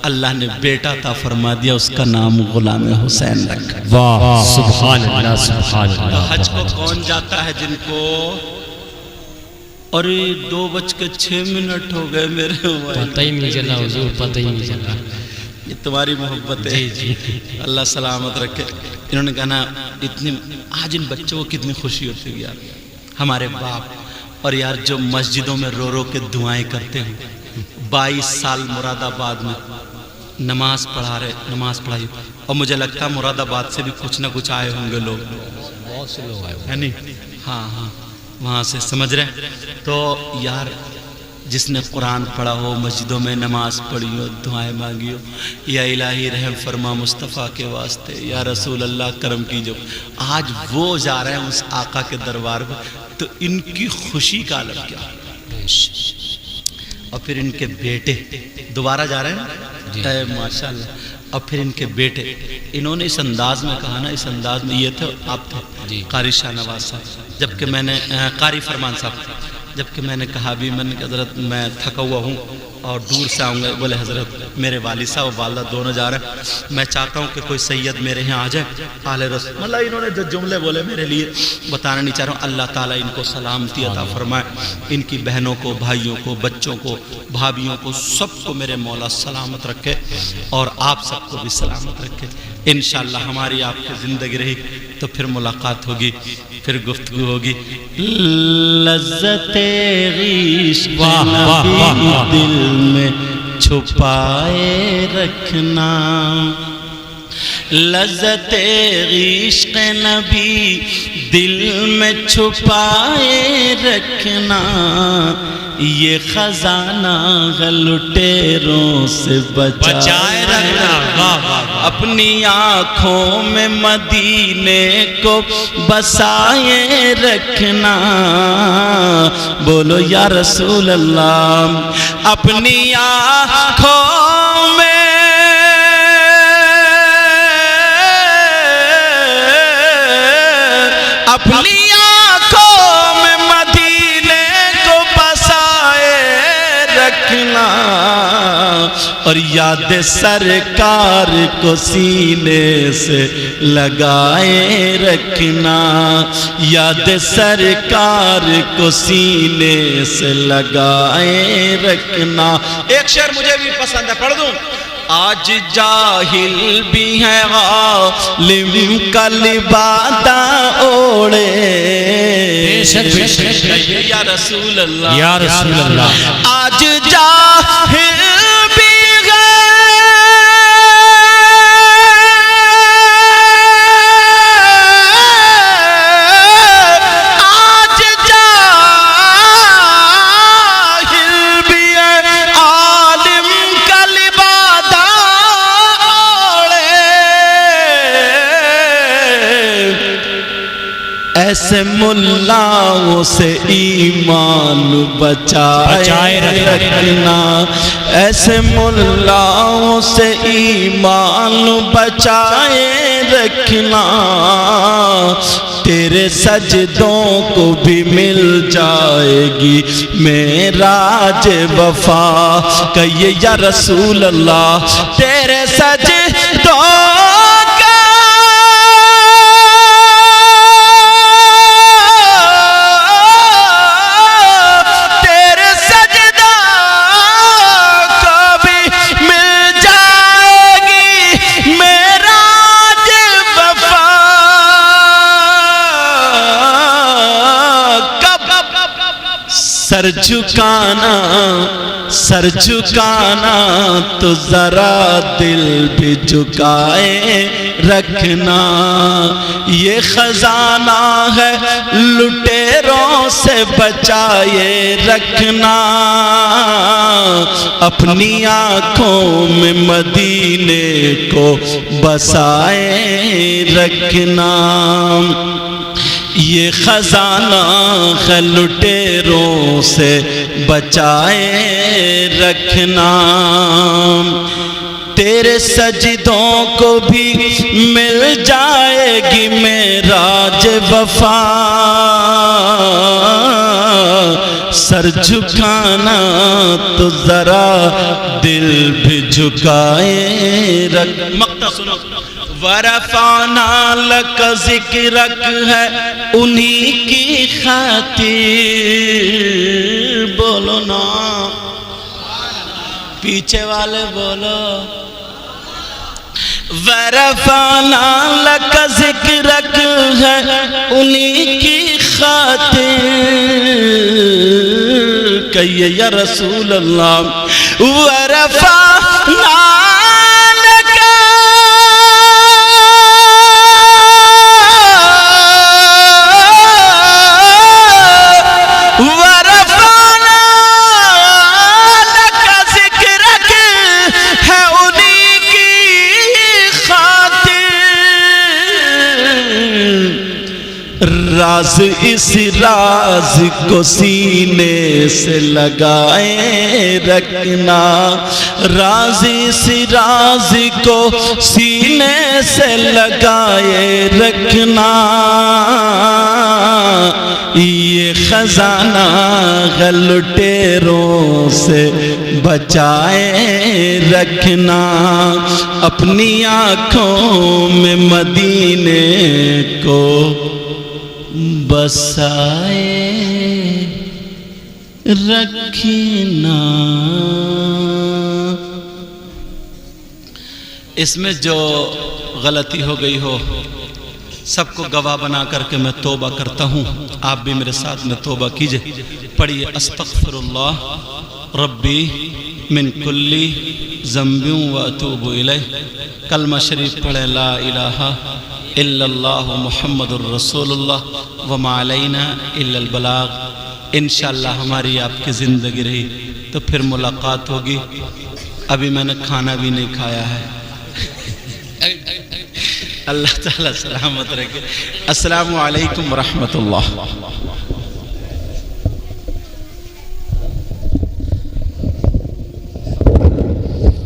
اللہ نے بیٹا عطا فرما دیا، اس کا نام غلام حسین رکھا۔ واہ سبحان اللہ سبحان تو اللہ۔ حج کو کون جاتا ہے جن کو ارے 2:06 ہو گئے میرے پتہ ہی نہیں چلا حضور، پتہ ہی نہیں چلا۔ یہ تمہاری محبت ہے، اللہ سلامت رکھے۔ انہوں نے کہا نا اتنی آج ان بچوں کو کتنی خوشی ہوتی ہے یار، ہمارے باپ، اور یار جو مسجدوں میں رو رو کے دعائیں کرتے ہیں۔ 22 سال مراد آباد میں نماز پڑھائی، اور مجھے لگتا ہے مراد آباد سے بھی کچھ نہ کچھ آئے ہوں گے لوگ، بہت سے لوگ آئے ہے نہیں؟ ہاں ہاں وہاں سے سمجھ رہے۔ تو یار جس نے قرآن پڑھا ہو، مسجدوں میں نماز پڑھی ہو، دعائیں مانگی ہو، یا الہی رحم فرما مصطفیٰ کے واسطے، یا رسول اللہ کرم کیجو، آج وہ جا رہے ہیں اس آقا کے دربار میں، تو ان کی خوشی کا عالم کیا۔ اور پھر ان کے بیٹے دوبارہ جا رہے ہیں، اے ماشاءاللہ۔ اور پھر ان کے بیٹے، انہوں نے اس انداز میں کہا نا، اس انداز میں یہ تھے، آپ تھے قاری شاہ نواز صاحب، جبکہ میں نے قاری فرمان صاحب، جبکہ میں نے کہا بھی، میں نے کہا حضرت میں تھکا ہوا ہوں اور دور سے آؤں گا۔ بولے حضرت میرے والد صاحب و والدہ دونوں جا رہے ہیں، میں چاہتا ہوں کہ کوئی سید میرے یہاں آ جائے آل رسول۔ مطلب انہوں نے جو جملے بولے میرے لیے بتانا نہیں چاہ رہا ہوں۔ اللہ تعالیٰ ان کو سلامتی عطا فرمائے، ان کی بہنوں کو، بھائیوں کو، بچوں کو، بھابھیوں کو، سب کو میرے مولا سلامت رکھے، اور آپ سب کو بھی سلامت رکھے۔ انشاءاللہ ہماری آپ کی زندگی رہی تو پھر ملاقات ہوگی، پھر گفتگو ہوگی۔ لذت عشق نبی دل میں چھپائے رکھنا لذت عشق نبی دل میں چھپائے رکھنا یہ خزانہ لٹیروں سے بچائے رکھنا اپنی آنکھوں میں مدینے کو بسائے رکھنا بولو یا رسول اللہ اپنی آنکھوں میں اپنی آنکھوں میں مدینے کو بسائے رکھنا اور یاد سرکار کو سینے سے لگائے رکھنا یاد سرکار کو سینے سے لگائے رکھنا ایک شعر مجھے بھی پسند ہے پڑھ دوں آج جاہل بھی ہے عالم کا لبادہ اوڑے یا رسول اللہ یا رسول اللہ آج جاہل بھی ہے آج جاہل بھی ہے عالم کا لبادہ ایسے ملاؤں سے ایمان بچائے رکھنا ایسے ملاؤں سے ایمان بچائے رکھنا تیرے سجدوں کو بھی مل جائے گی معراج وفا کہیے یا رسول اللہ تیرے سجدوں سر جھکانا تو ذرا دل بھی جھکائے رکھنا یہ خزانہ ہے لٹیروں سے بچائے رکھنا اپنی آنکھوں میں مدینے کو بسائے رکھنا یہ خزانہ ہے لٹیروں سے بچائے رکھنا تیرے سجدوں کو بھی مل جائے گی معراج وفا سر جھکانا تو ذرا دل بھی جھکائے رکھ مقطع سنو ورفعنا لک ذکرک ہے انہی کی خاطر بولو نا پیچھے والے بولو ورفعنا لک ذکرک ہے انہی کی خاطر کہیے یا رسول اللہ ورفعنا راز اس راز کو سینے سے لگائے رکھنا راز اس راز کو سینے سے لگائے رکھنا یہ خزانہ لٹیروں سے بچائے رکھنا اپنی آنکھوں میں مدینے کو بسائے رکھنا اس میں جو غلطی ہو گئی ہو سب کو گواہ بنا کر کے میں توبہ کرتا ہوں، آپ بھی میرے ساتھ میں توبہ کیجئے۔ پڑھیے استغفر اللہ ربی من کلی ذنب و اتوب الیہ۔ کلمہ شریف پڑھے لا الہ الا اللہ محمد الرسول اللہ وما علینا الا البلاغ۔ انشاءاللہ ہماری آپ کی زندگی رہی تو پھر ملاقات ہوگی۔ ابھی میں نے کھانا بھی نہیں کھایا ہے۔ اللہ تعالیٰ سلامت رکھے۔ السلام علیکم ورحمۃ اللہ۔